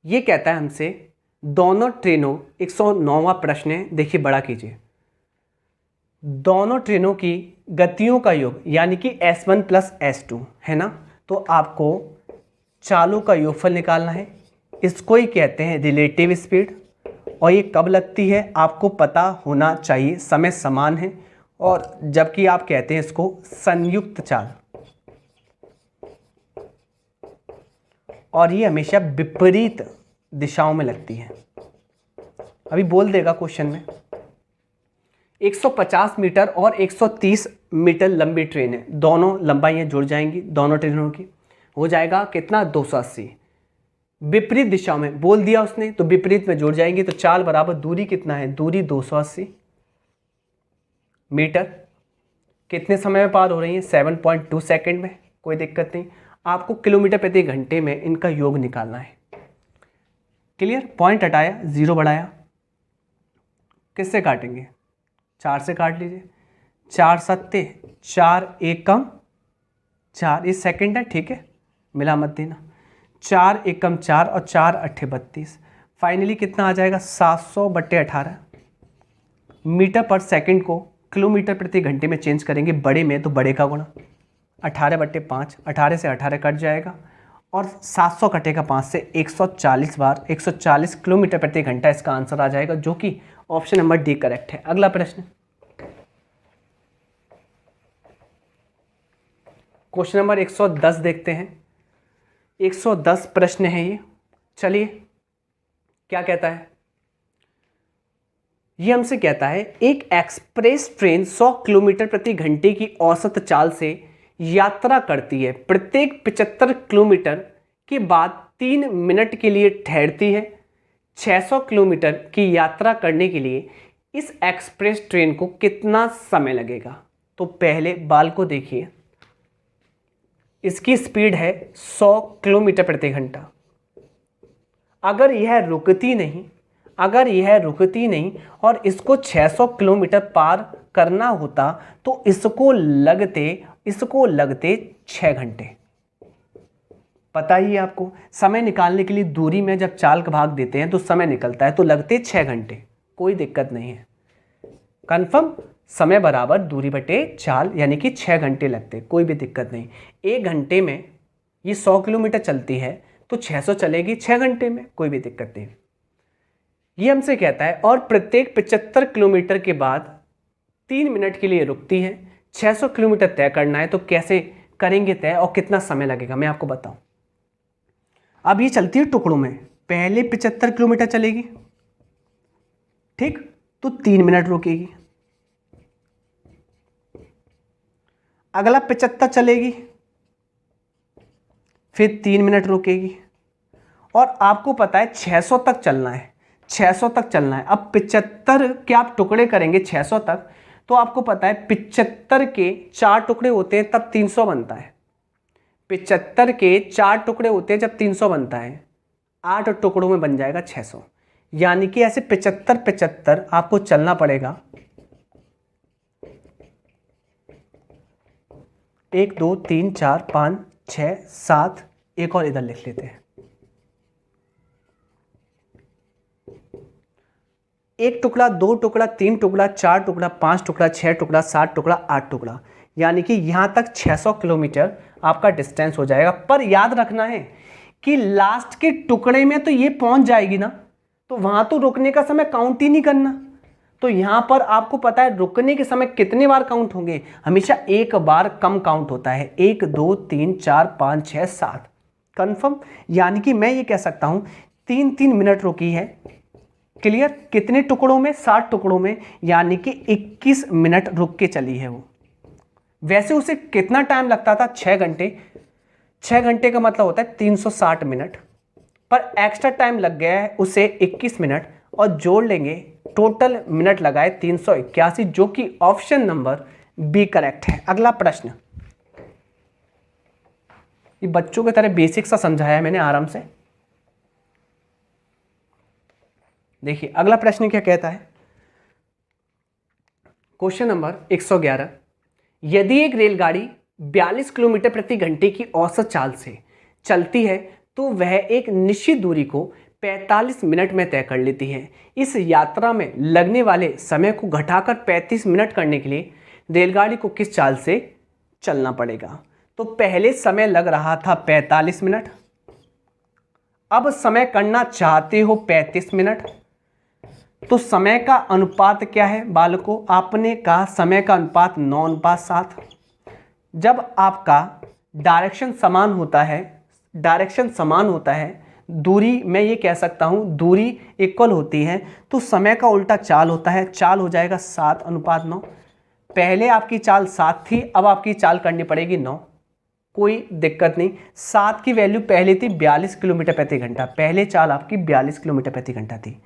ये कहता है हमसे दोनों ट्रेनों, 109वां प्रश्न है, देखिए बड़ा कीजिए। दोनों ट्रेनों की गतियों का योग यानी कि S1 प्लस S2 है ना, तो आपको चालों का योगफल निकालना है। इसको ही कहते हैं रिलेटिव स्पीड। और ये कब लगती है आपको पता होना चाहिए, समय समान है। और जबकि आप कहते हैं इसको संयुक्त चाल, और ये हमेशा विपरीत दिशाओं में लगती है। अभी बोल देगा क्वेश्चन में। 150 मीटर और 130 मीटर लंबी ट्रेन है, दोनों लंबाइयाँ जुड़ जाएंगी दोनों ट्रेनों की, हो जाएगा कितना? 280। विपरीत दिशा में बोल दिया उसने, तो विपरीत में जुड़ जाएंगे, तो चाल बराबर दूरी कितना है? दूरी 280 मीटर। कितने समय में पार हो रही है? 7.2 सेकेंड में। कोई दिक्कत नहीं। आपको किलोमीटर प्रति घंटे में इनका योग निकालना है। क्लियर? पॉइंट हटाया, जीरो बढ़ाया, किससे काटेंगे? 4 से काट लीजिए। 4 सत्ते 4, 1 कम 4, ये सेकंड है, ठीक है, मिला मत देना। 4 1 कम 4 और 4 अट्ठे 32। फाइनली कितना आ जाएगा? 700/18 मीटर पर सेकंड को किलोमीटर प्रति घंटे में चेंज करेंगे। बड़े में तो बड़े का गुणा, 18/5, 18 से 18 कट जाएगा, और 700 कटेगा 5 से, 140 बार, 140 किलोमीटर प्रति घंटा इसका आंसर आ जाएगा, जो कि ऑप्शन नंबर डी करेक्ट है। अगला प्रश्न, क्वेश्चन नंबर 110 देखते हैं। 110 प्रश्न है ये। चलिए क्या कहता है? ये हमसे कहता है एक एक्सप्रेस ट्रेन 100 किलोमीटर प्रति घंटे की औसत चाल से यात्रा करती है। प्रत्येक 75 किलोमीटर के बाद 3 मिनट के लिए ठहरती है। 600 किलोमीटर की यात्रा करने के लिए इस एक्सप्रेस ट्रेन को कितना समय लगेगा? तो पहले बाल को देखिए, इसकी स्पीड है 100 किलोमीटर प्रति घंटा। अगर यह रुकती नहीं और इसको 600 किलोमीटर पार करना होता तो इसको लगते 6 घंटे। पता ही है आपको, समय निकालने के लिए दूरी में जब चाल का भाग देते हैं तो समय निकलता है, तो लगते 6 घंटे। कोई दिक्कत नहीं है, कन्फर्म। समय बराबर दूरी बटे चाल, यानी कि 6 घंटे लगते, कोई भी दिक्कत नहीं। 1 घंटे में ये 100 किलोमीटर चलती है तो 600 चलेगी 6 घंटे में, कोई भी दिक्कत नहीं। ये हमसे कहता है और प्रत्येक 75 किलोमीटर के बाद 3 मिनट के लिए रुकती है। 600 किलोमीटर तय करना है, तो कैसे करेंगे तय और कितना समय लगेगा मैं आपको बताऊं। अब ये चलती है टुकड़ों में, पहले 75 किलोमीटर चलेगी, ठीक, तो 3 मिनट रुकेगी। अगला 75 चलेगी, फिर 3 मिनट रुकेगी। और आपको पता है 600 तक चलना है, 600 तक चलना है। अब 75 के आप टुकड़े करेंगे 600 तक, तो आपको पता है 75 के 4 टुकड़े होते हैं तब 300 बनता है। 75 के 4 टुकड़े होते हैं जब 300 बनता है, 8 टुकड़ों में बन जाएगा 600। यानी कि ऐसे 75 आपको चलना पड़ेगा। 1 2 3 4 5 6 7, एक और इधर लिख लेते हैं। 1 टुकड़ा, 2 टुकड़ा, 3 टुकड़ा, 4 टुकड़ा, 5 टुकड़ा, 6 टुकड़ा, 7 टुकड़ा, 8 टुकड़ा, यानी कि यहाँ तक 600 किलोमीटर आपका डिस्टेंस हो जाएगा। पर याद रखना है कि लास्ट के टुकड़े में तो ये पहुँच जाएगी ना, तो वहाँ तो रुकने का समय काउंट ही नहीं करना। तो यहाँ पर आपको पता है रुकने के समय कितने बार काउंट होंगे? हमेशा एक बार कम काउंट होता है। 1 2 3 4 5 6 7, कन्फर्म। यानी कि मैं ये कह सकता हूँ 3 मिनट रुकी है। क्लियर? कितने टुकड़ों में? 60 टुकड़ों में, यानी कि 21 मिनट रुक के चली है वो। वैसे उसे कितना टाइम लगता था? 6 घंटे। 6 घंटे का मतलब होता है 360 मिनट, पर एक्स्ट्रा टाइम लग गया है उसे 21 मिनट, और जोड़ लेंगे टोटल मिनट लगाए 381, जो कि ऑप्शन नंबर बी करेक्ट है। अगला प्रश्न ये बच्चों की तरह बेसिक सा समझाया है मैंने आराम से। देखिए अगला प्रश्न क्या कहता है, क्वेश्चन नंबर 111, यदि एक रेलगाड़ी 42 किलोमीटर प्रति घंटे की औसत चाल से चलती है तो वह एक निश्चित दूरी को 45 मिनट में तय कर लेती है। इस यात्रा में लगने वाले समय को घटाकर 35 मिनट करने के लिए रेलगाड़ी को किस चाल से चलना पड़ेगा। तो पहले समय लग रहा था 45 मिनट, अब समय करना चाहते हो 35 मिनट। तो समय का अनुपात क्या है बालकों, आपने कहा समय का अनुपात 9:7। जब आपका डायरेक्शन समान होता है, दूरी मैं ये कह सकता हूँ दूरी इक्वल होती है, तो समय का उल्टा चाल होता है, चाल हो जाएगा 7:9। पहले आपकी चाल 7 थी, अब आपकी चाल करनी पड़ेगी 9, कोई दिक्कत नहीं। 7 की वैल्यू पहले थी 42 किलोमीटर प्रति घंटा, पहले चाल आपकी 42 किलोमीटर प्रति घंटा थी।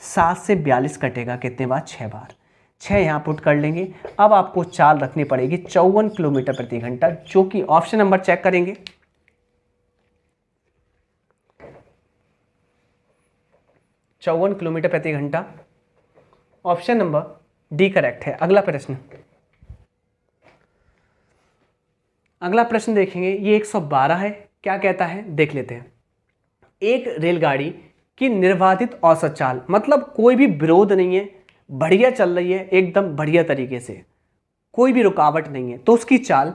7 से 42 कटेगा कितने बार, 6 बार, 6 यहाँ पुट कर लेंगे। अब आपको चाल रखनी पड़ेगी 54 किलोमीटर प्रति घंटा, जो कि ऑप्शन नंबर चेक करेंगे, 54 किलोमीटर प्रति घंटा, ऑप्शन नंबर डी करेक्ट है। अगला प्रश्न देखेंगे, ये 112 है, क्या कहता है देख लेते हैं। एक रेलगाड़ी की निर्बाधित औसत चाल, मतलब कोई भी विरोध नहीं है, बढ़िया चल रही है एकदम बढ़िया तरीके से, कोई भी रुकावट नहीं है, तो उसकी चाल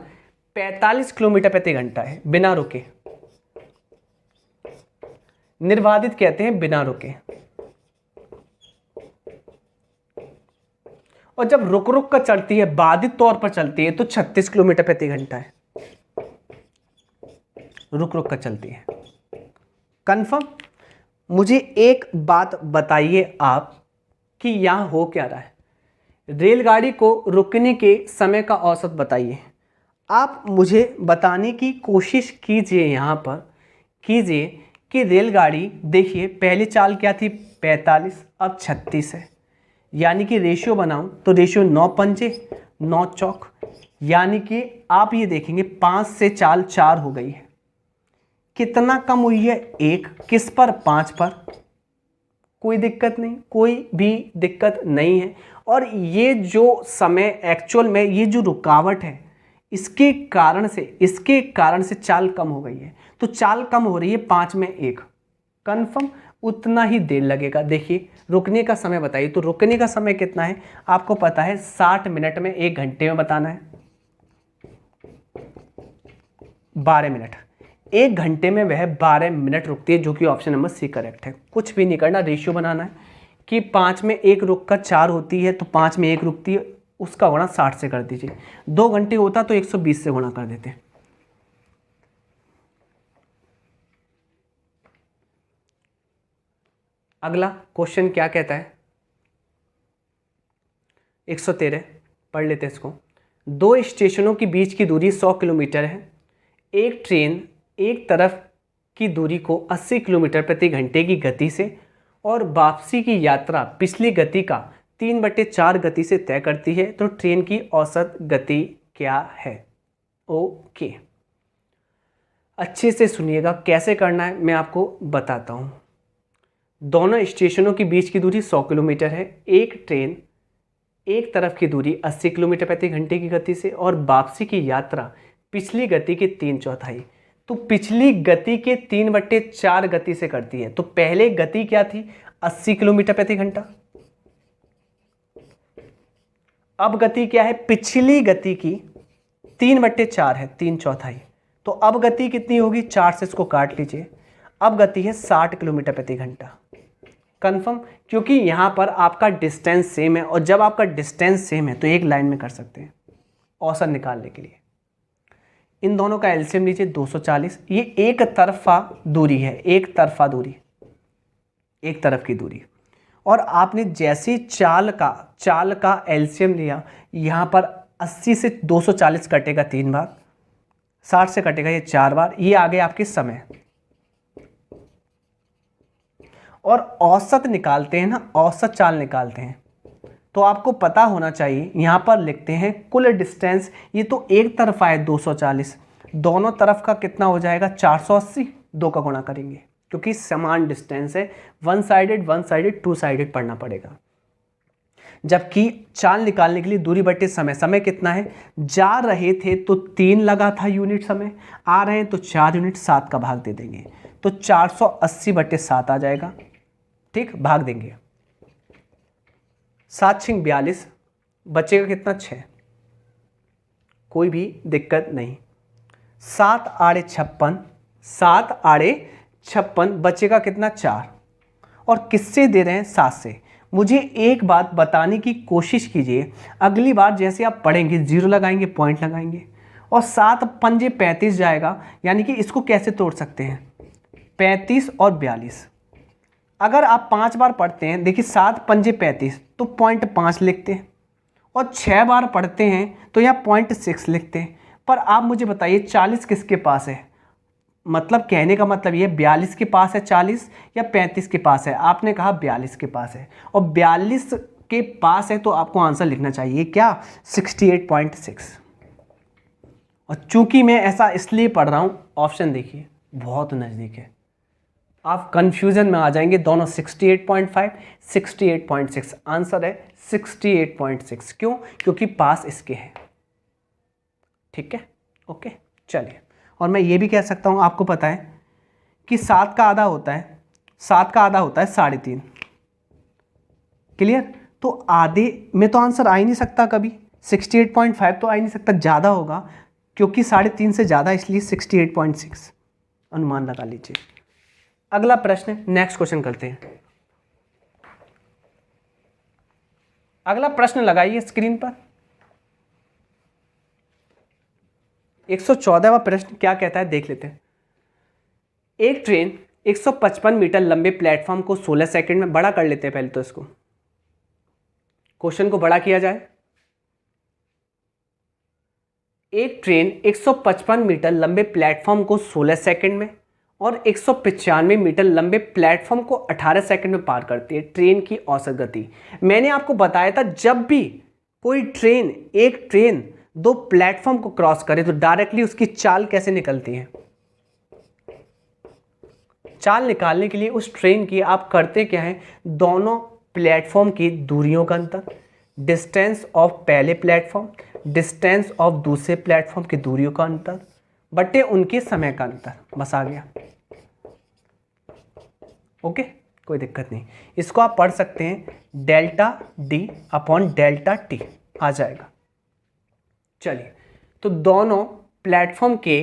45 किलोमीटर प्रति घंटा है बिना रुके। निर्बाधित कहते हैं बिना रुके, और जब रुक रुक कर चलती है, बाधित तौर पर चलती है, तो 36 किलोमीटर प्रति घंटा है, रुक रुक कर चलती है। कंफर्म। मुझे एक बात बताइए आप कि यहां हो क्या रहा है, रेलगाड़ी को रुकने के समय का औसत बताइए। आप मुझे बताने की कोशिश कीजिए, यहां पर कीजिए कि रेलगाड़ी, देखिए पहली चाल क्या थी 45, अब 36 है, यानी कि रेशियो बनाऊं तो रेशियो 9 पंजे 9 चौक, यानी कि आप ये देखेंगे 5 से चाल 4 हो गई है। कितना कम हुई है, 1, किस पर, 5 पर। कोई दिक्कत नहीं, कोई भी दिक्कत नहीं है। और ये जो समय एक्चुअल में ये जो रुकावट है, इसके कारण से चाल कम हो गई है, तो चाल कम हो रही है 5 में 1, कंफर्म उतना ही देर लगेगा। देखिए रुकने का समय बताइए, तो रुकने का समय कितना है आपको पता है, 60 मिनट में 1 घंटे में बताना है 12 मिनट, 1 घंटे में वह 12 मिनट रुकती है, जो कि ऑप्शन नंबर सी करेक्ट है। कुछ भी नहीं करना, रेशियो बनाना है कि 5 में 1 रुक कर 4 होती है, तो 5 में 1 रुकती है, उसका गुणा 60 से कर दीजिए। 2 घंटे होता तो 120 से गुणा कर देते। अगला क्वेश्चन क्या कहता है, 113 पढ़ लेते हैं इसको। 2 स्टेशनों के बीच की दूरी 100 किलोमीटर है। एक ट्रेन एक तरफ की दूरी को 80 किलोमीटर प्रति घंटे की गति से और वापसी की यात्रा पिछली गति का 3/4 गति से तय करती है, तो ट्रेन की औसत गति क्या है। ओके, अच्छे से सुनिएगा, कैसे करना है मैं आपको बताता हूँ। दोनों स्टेशनों के बीच की दूरी 100 किलोमीटर है। एक ट्रेन एक तरफ की दूरी 80 किलोमीटर प्रति घंटे की गति से और वापसी की यात्रा पिछली गति के 3/4, तो पिछली गति के 3/4 गति से करती है। तो पहले गति क्या थी 80 किलोमीटर प्रति घंटा, अब गति क्या है, पिछली गति की 3/4 है 3/4, तो अब गति कितनी होगी, 4 से इसको काट लीजिए, अब गति है 60 किलोमीटर प्रति घंटा। कंफर्म, क्योंकि यहां पर आपका डिस्टेंस सेम है, और जब आपका डिस्टेंस सेम है तो एक लाइन में कर सकते हैं औसत निकालने के लिए। इन दोनों का एलसीएम लीजिए 240, ये एक तरफा दूरी है, एक तरफा दूरी, एक तरफ की दूरी। और आपने जैसे चाल का एलसीएम लिया, यहाँ पर 80 से 240 कटेगा 3 बार, 60 से कटेगा ये 4 बार, ये आ गए आपके समय। और औसत निकालते हैं ना, औसत चाल निकालते हैं, तो आपको पता होना चाहिए, यहाँ पर लिखते हैं कुल डिस्टेंस, ये तो एक तरफा है 240, दोनों तरफ का कितना हो जाएगा 480, 2 का गुणा करेंगे क्योंकि समान डिस्टेंस है, वन साइडेड टू साइडेड पढ़ना पड़ेगा। जबकि चाल निकालने के लिए दूरी बटे समय, समय कितना है, जा रहे थे तो 3 लगा था यूनिट समय, आ रहे हैं तो 4 यूनिट, 7 का भाग दे देंगे तो 480 बटे 7 आ जाएगा। ठीक, भाग देंगे, 7 6 42, बचेगा कितना 6, कोई भी दिक्कत नहीं। 7 आड़े 56, 7 आड़े 56, बचेगा कितना 4, और किससे दे रहे हैं 7 से। मुझे एक बात बताने की कोशिश कीजिए, अगली बार जैसे आप पढ़ेंगे 0 लगाएंगे, पॉइंट लगाएंगे, और 7 पंजे 35 जाएगा, यानी कि इसको कैसे तोड़ सकते हैं 35 और 42। अगर आप 5 बार पढ़ते हैं, देखिए 7 पंजे 35 तो 0.5 लिखते हैं, और 6 बार पढ़ते हैं तो यहाँ 0.6 लिखते हैं। पर आप मुझे बताइए 40 किसके पास है, मतलब कहने का मतलब ये 42 के पास है 40 या 35 के पास है। आपने कहा 42 के पास है, और 42 के पास है तो आपको आंसर लिखना चाहिए क्या 68.6। और चूंकि मैं ऐसा इसलिए पढ़ रहा हूँ, ऑप्शन देखिए बहुत नज़दीक है, आप कंफ्यूजन में आ जाएंगे। दोनों 68.5 68.6, आंसर है 68.6। क्यों, क्योंकि पास इसके हैं। ठीक है, ओके, चलिए। और मैं ये भी कह सकता हूँ, आपको पता है कि 7 का आधा होता है, 7 का आधा होता है 3.5, क्लियर। तो आधे में तो आंसर आ ही नहीं सकता कभी, 68.5 तो आ ही नहीं सकता, ज़्यादा होगा क्योंकि 3.5 से ज़्यादा, इसलिए 68.6 अनुमान लगा लीजिए। अगला प्रश्न, नेक्स्ट क्वेश्चन करते हैं। अगला प्रश्न लगाइए स्क्रीन पर। 114वां प्रश्न क्या कहता है देख लेते हैं। एक ट्रेन 155 मीटर लंबे प्लेटफॉर्म को 16 सेकंड में, बड़ा कर लेते हैं पहले तो इसको, क्वेश्चन को बड़ा किया जाए। एक ट्रेन 155 मीटर लंबे प्लेटफॉर्म को 16 सेकंड में और 195 मीटर लंबे प्लेटफॉर्म को 18 सेकंड में पार करती है। ट्रेन की औसत गति, मैंने आपको बताया था जब भी कोई ट्रेन, एक ट्रेन 2 प्लेटफॉर्म को क्रॉस करे तो डायरेक्टली उसकी चाल कैसे निकलती है। चाल निकालने के लिए उस ट्रेन की आप करते क्या है, दोनों प्लेटफॉर्म की दूरियों का अंतर, डिस्टेंस ऑफ पहले प्लेटफॉर्म, डिस्टेंस ऑफ दूसरे प्लेटफॉर्म की दूरियों का अंतर बटे उनके समय का अंतर, बस आ गया। ओके, कोई दिक्कत नहीं। इसको आप पढ़ सकते हैं delta d upon delta t आ जाएगा। चलिए, तो दोनों प्लेटफॉर्म के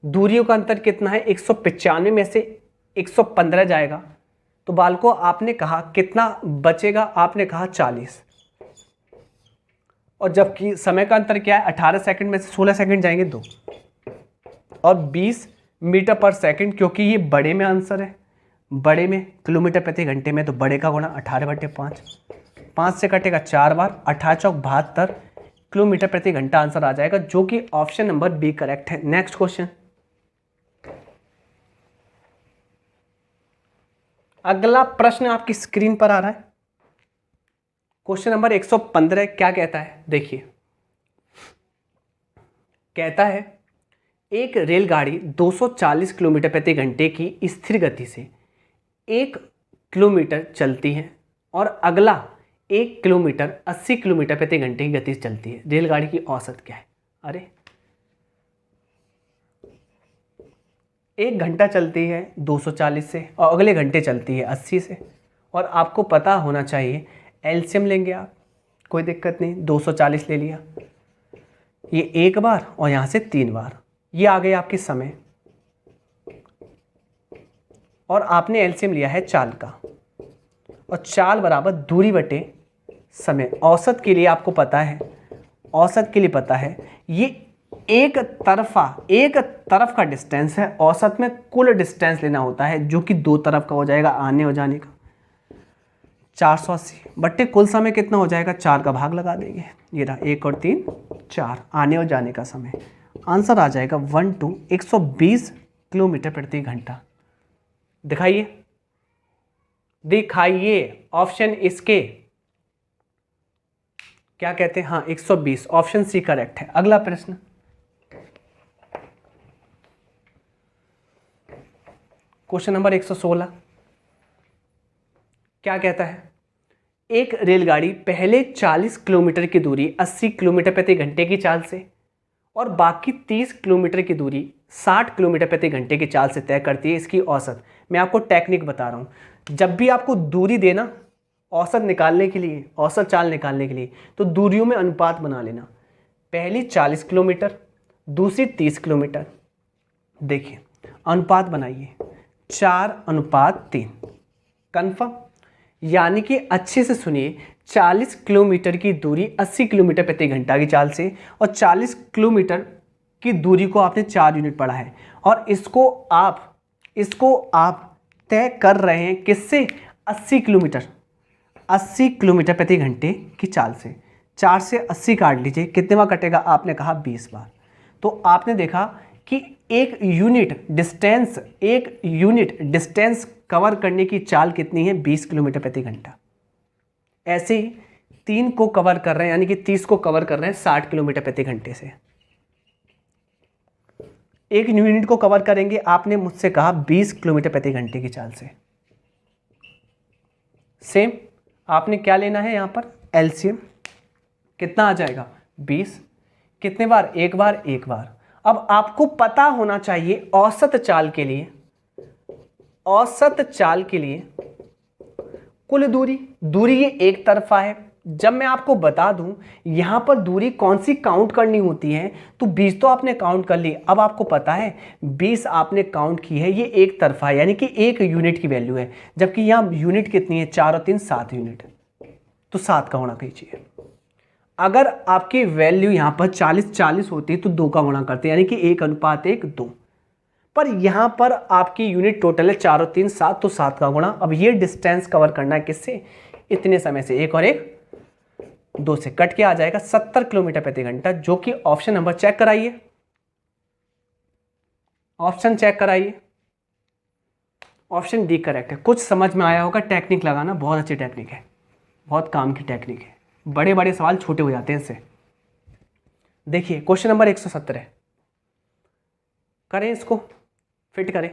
दूरियों का अंतर कितना है, 195 में से 115 जाएगा, तो बालको आपने कहा कितना बचेगा, आपने कहा 40, और जबकि समय का अंतर क्या है 18 सेकंड में से 16 सेकंड जाएंगे 2, और 20 मीटर पर सेकंड, क्योंकि ये बड़े में आंसर है, बड़े में किलोमीटर प्रति घंटे में, तो बड़े का गुणा 18/5, 5 से कटेगा 4 बार, 18 चौक 72 किलोमीटर प्रति घंटा आंसर आ जाएगा, जो कि ऑप्शन नंबर बी करेक्ट है। नेक्स्ट क्वेश्चन, अगला प्रश्न आपकी स्क्रीन पर आ रहा है, क्वेश्चन नंबर 115 क्या कहता है देखिए। कहता है एक रेलगाड़ी 240 किलोमीटर प्रति घंटे की स्थिर गति से 1 किलोमीटर चलती है और अगला 1 किलोमीटर 80 किलोमीटर प्रति घंटे की गति से चलती है। रेलगाड़ी की औसत क्या है। अरे 1 घंटा चलती है 240 से और अगले घंटे चलती है 80 से, और आपको पता होना चाहिए, एलसीएम लेंगे आप, कोई दिक्कत नहीं, 240 ले लिया, ये 1 बार और यहाँ से 3 बार, ये आ गए आपके समय, और आपने एलसीएम लिया है चाल का, और चाल बराबर दूरी बटे समय। औसत के लिए आपको पता है, औसत के लिए पता है ये एक तरफ का डिस्टेंस है, औसत में कुल डिस्टेंस लेना होता है जो कि 2 तरफ का हो जाएगा, आने और जाने का। 480 बट्टे कुल समय कितना हो जाएगा, 4 का भाग लगा देंगे, ये रहा 1 और 3 4, आने और जाने का समय, आंसर आ जाएगा 120 किलोमीटर प्रति घंटा। दिखाइए ऑप्शन इसके क्या कहते हैं, हाँ 120, ऑप्शन सी करेक्ट है। अगला प्रश्न, क्वेश्चन नंबर 116 क्या कहता है? एक रेलगाड़ी पहले 40 किलोमीटर की दूरी 80 किलोमीटर प्रति घंटे की चाल से और बाकी 30 किलोमीटर की दूरी 60 किलोमीटर प्रति घंटे की चाल से तय करती है। इसकी औसत, मैं आपको टेक्निक बता रहा हूँ। जब भी आपको दूरी देना औसत निकालने के लिए, औसत चाल निकालने के लिए, तो दूरियों में अनुपात बना लेना। पहली 40 किलोमीटर, दूसरी 30 किलोमीटर। देखिए अनुपात बनाइए, 4:3। कन्फर्म? यानी कि अच्छे से सुनिए, 40 किलोमीटर की दूरी 80 किलोमीटर प्रति घंटा की चाल से और 40 किलोमीटर की दूरी को आपने 4 यूनिट पढ़ा है और इसको आप तय कर रहे हैं किससे? 80 किलोमीटर प्रति घंटे की चाल से। 4 से 80 काट लीजिए, कितने बार कटेगा? आपने कहा 20 बार। तो आपने देखा कि एक यूनिट डिस्टेंस कवर करने की चाल कितनी है? 20 किलोमीटर प्रति घंटा। ऐसे ही 3 को कवर कर रहे हैं, यानी कि 30 को कवर कर रहे हैं 60 किलोमीटर प्रति घंटे से। एक यूनिट को कवर करेंगे, आपने मुझसे कहा 20 किलोमीटर प्रति घंटे की चाल से। सेम आपने क्या लेना है यहाँ पर? एलसीएम। कितना आ जाएगा? 20। कितने बार? एक बार। अब आपको पता होना चाहिए औसत चाल के लिए कुल दूरी ये एक तरफा है। जब मैं आपको बता दूं यहां पर दूरी कौन सी काउंट करनी होती है, तो 20 तो आपने काउंट कर ली। अब आपको पता है 20 आपने काउंट की है, ये एक तरफा है, यानी कि 1 यूनिट की वैल्यू है। जबकि यहां यूनिट कितनी है? 4 और 3 7 यूनिट। तो 7 का गुणा कीजिए। अगर आपकी वैल्यू यहां पर 40 होती तो 2 का गुणा करते, यानी कि 1:1 2। पर यहां पर आपकी यूनिट टोटल है 4 और 3 7, तो 7 का गुणा। अब ये डिस्टेंस कवर करना है किससे? इतने समय से। 1 और 1 2 से कट के आ जाएगा 70 किलोमीटर प्रति घंटा, जो कि ऑप्शन नंबर चेक कराइए। ऑप्शन चेक कराइए, ऑप्शन डी करेक्ट है। कुछ समझ में आया होगा। टेक्निक लगाना बहुत अच्छी टेक्निक है, बहुत काम की टेक्निक है। बड़े बड़े सवाल छोटे हो जाते हैं इससे। देखिए क्वेश्चन नंबर 117 करें, इसको फिट करें।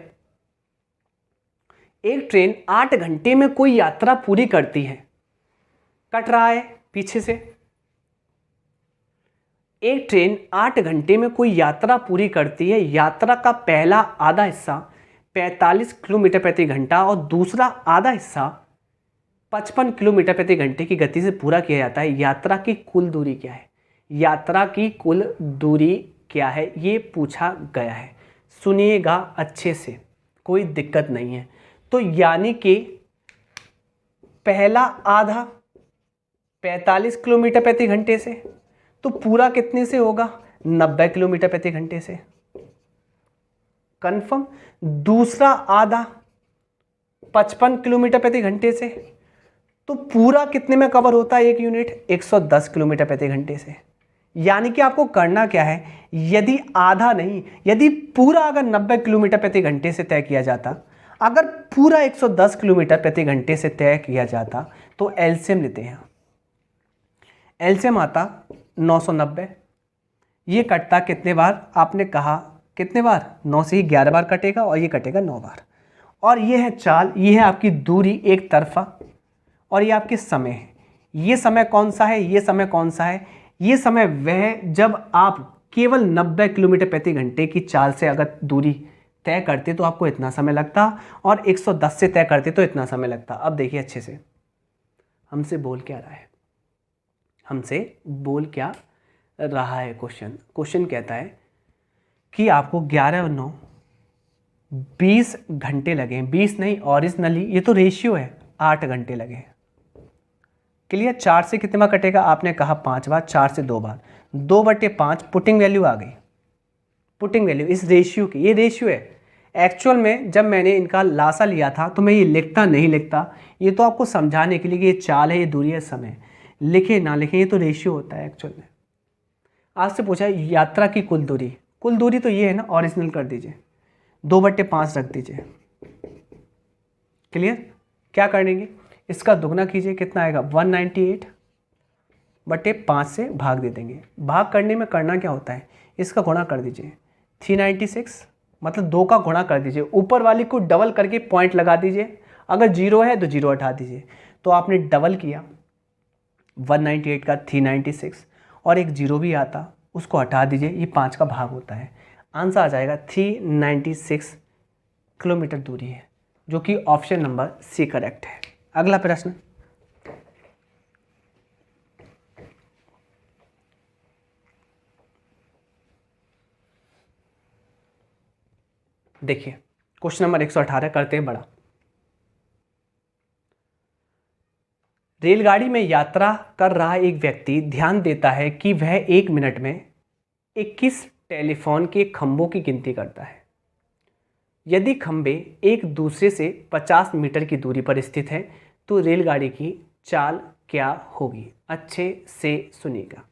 एक ट्रेन 8 घंटे में कोई यात्रा पूरी करती है। कट रहा है पीछे से। एक ट्रेन 8 घंटे में कोई यात्रा पूरी करती है। यात्रा का पहला आधा हिस्सा 45 किलोमीटर प्रति घंटा और दूसरा आधा हिस्सा 55 किलोमीटर प्रति घंटे की गति से पूरा किया जाता है। यात्रा की कुल दूरी क्या है? यात्रा की कुल दूरी क्या है, ये पूछा गया है। सुनिएगा अच्छे से, कोई दिक्कत नहीं है। तो यानी कि पहला आधा 45 किलोमीटर प्रति घंटे से, तो पूरा कितने से होगा? 90 किलोमीटर प्रति घंटे से। कंफर्म? दूसरा आधा 55 किलोमीटर प्रति घंटे से, तो पूरा कितने में कवर होता है एक यूनिट? 110 किलोमीटर प्रति घंटे से। यानी कि आपको करना क्या है, यदि आधा नहीं, यदि पूरा अगर 90 किलोमीटर प्रति घंटे से तय किया जाता, अगर पूरा 110 किलोमीटर प्रति घंटे से तय किया जाता, तो एलसीएम लेते हैं। एलसीएम आता 990। ये कटता कितने बार? आपने कहा कितने बार? 9 से ही 11 बार कटेगा और ये कटेगा 9 बार। और ये है चाल, ये है आपकी दूरी एक तरफा, और ये आपके समय है। ये समय कौन सा है? ये समय कौन सा है? ये समय वह जब आप केवल 90 किलोमीटर प्रति घंटे की चाल से अगर दूरी तय करते तो आपको इतना समय लगता, और 110 से तय करते तो इतना समय लगता। अब देखिए अच्छे से, हमसे बोल क्या रहा है? क्वेश्चन कहता है कि आपको 11 और 9 20 घंटे लगे। 20 नहीं, ओरिजिनली ये तो रेशियो है, 8 घंटे लगे। क्लियर? 4 से कितने बार कटेगा? आपने कहा 5 बार। 4 से 2 बार, 2/5 पुटिंग वैल्यू आ गई। पुटिंग वैल्यू इस रेशियो की, ये रेशियो है। एक्चुअल में जब मैंने इनका लासा लिया था तो मैं ये नहीं लिखता, ये तो आपको समझाने के लिए कि ये चाल है, ये दूरी है, समय। लिखे ना लिखे, ये तो रेशियो होता है एक्चुअल में। आज से पूछा है यात्रा की कुल दूरी तो ये है ना, ओरिजिनल कर दीजिए, 2/5 रख दीजिए। क्लियर? क्या करेंगे? इसका दुगना कीजिए, कितना आएगा? 198/5 से भाग दे देंगे। भाग करने में करना क्या होता है? इसका गुणा कर दीजिए, 396 मतलब 2 का गुणा कर दीजिए, ऊपर वाली को डबल करके पॉइंट लगा दीजिए, अगर 0 है तो 0 हटा दीजिए। तो आपने डबल किया 198 का 396, और एक 0 भी आता उसको हटा दीजिए, ये 5 का भाग होता है। आंसर आ जाएगा 396 किलोमीटर दूरी है, जो कि ऑप्शन नंबर सी करेक्ट है। अगला प्रश्न, देखिए क्वेश्चन नंबर 118 करते हैं बड़ा। रेलगाड़ी में यात्रा कर रहा एक व्यक्ति ध्यान देता है कि वह 1 मिनट में 21 टेलीफोन के खंभों की गिनती करता है। यदि खंभे एक दूसरे से 50 मीटर की दूरी पर स्थित हैं तो रेलगाड़ी की चाल क्या होगी? अच्छे से सुनिएगा।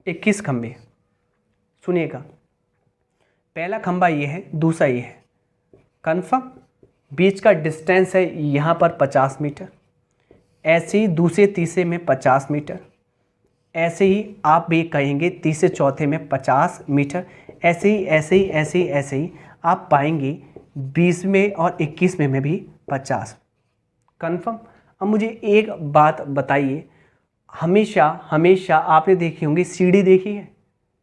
21 खंभे, सुनिएगा, पहला खंभा ये है, दूसरा ये है, कन्फर्म। बीच का डिस्टेंस है यहाँ पर 50 मीटर, ऐसे ही दूसरे तीसरे में 50 मीटर, ऐसे ही आप भी कहेंगे तीसरे चौथे में 50 मीटर, ऐसे ही ऐसे ही ऐसे ही ऐसे ही आप पाएंगे 20 में और 21 में भी 50। कन्फर्म। अब मुझे एक बात बताइए, हमेशा हमेशा आपने देखी होंगी सीढ़ी, देखी है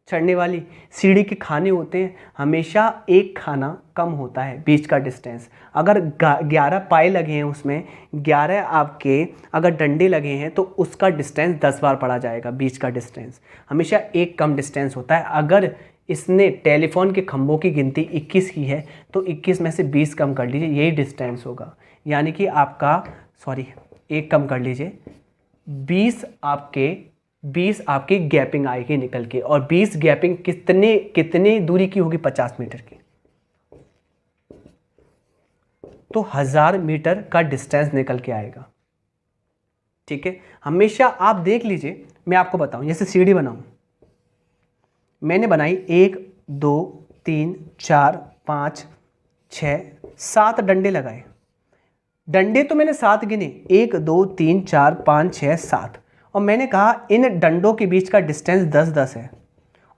चढ़ने वाली सीढ़ी के खाने होते हैं, हमेशा एक खाना कम होता है बीच का डिस्टेंस। अगर 11 पाए लगे हैं उसमें 11 आपके अगर डंडे लगे हैं तो उसका डिस्टेंस 10 बार पड़ा जाएगा। बीच का डिस्टेंस हमेशा एक कम डिस्टेंस होता है। अगर इसने टेलीफोन के खंभों की गिनती 21 की है तो 21 में से 20 कम कर लीजिए, यही डिस्टेंस होगा। यानी कि आपका एक कम कर लीजिए, 20 आपकी गैपिंग आएगी निकल के, और 20 गैपिंग कितने दूरी की होगी? 50 मीटर की। तो 1000 मीटर का डिस्टेंस निकल के आएगा। ठीक है, हमेशा आप देख लीजिए। मैं आपको बताऊं, जैसे सीढ़ी बनाऊं, मैंने बनाई 1 2 3 4 5 6 7 डंडे लगाए। डंडे तो मैंने 7 गिने, 1 2 3 4 5 6 7, और मैंने कहा इन डंडों के बीच का डिस्टेंस 10-10 है।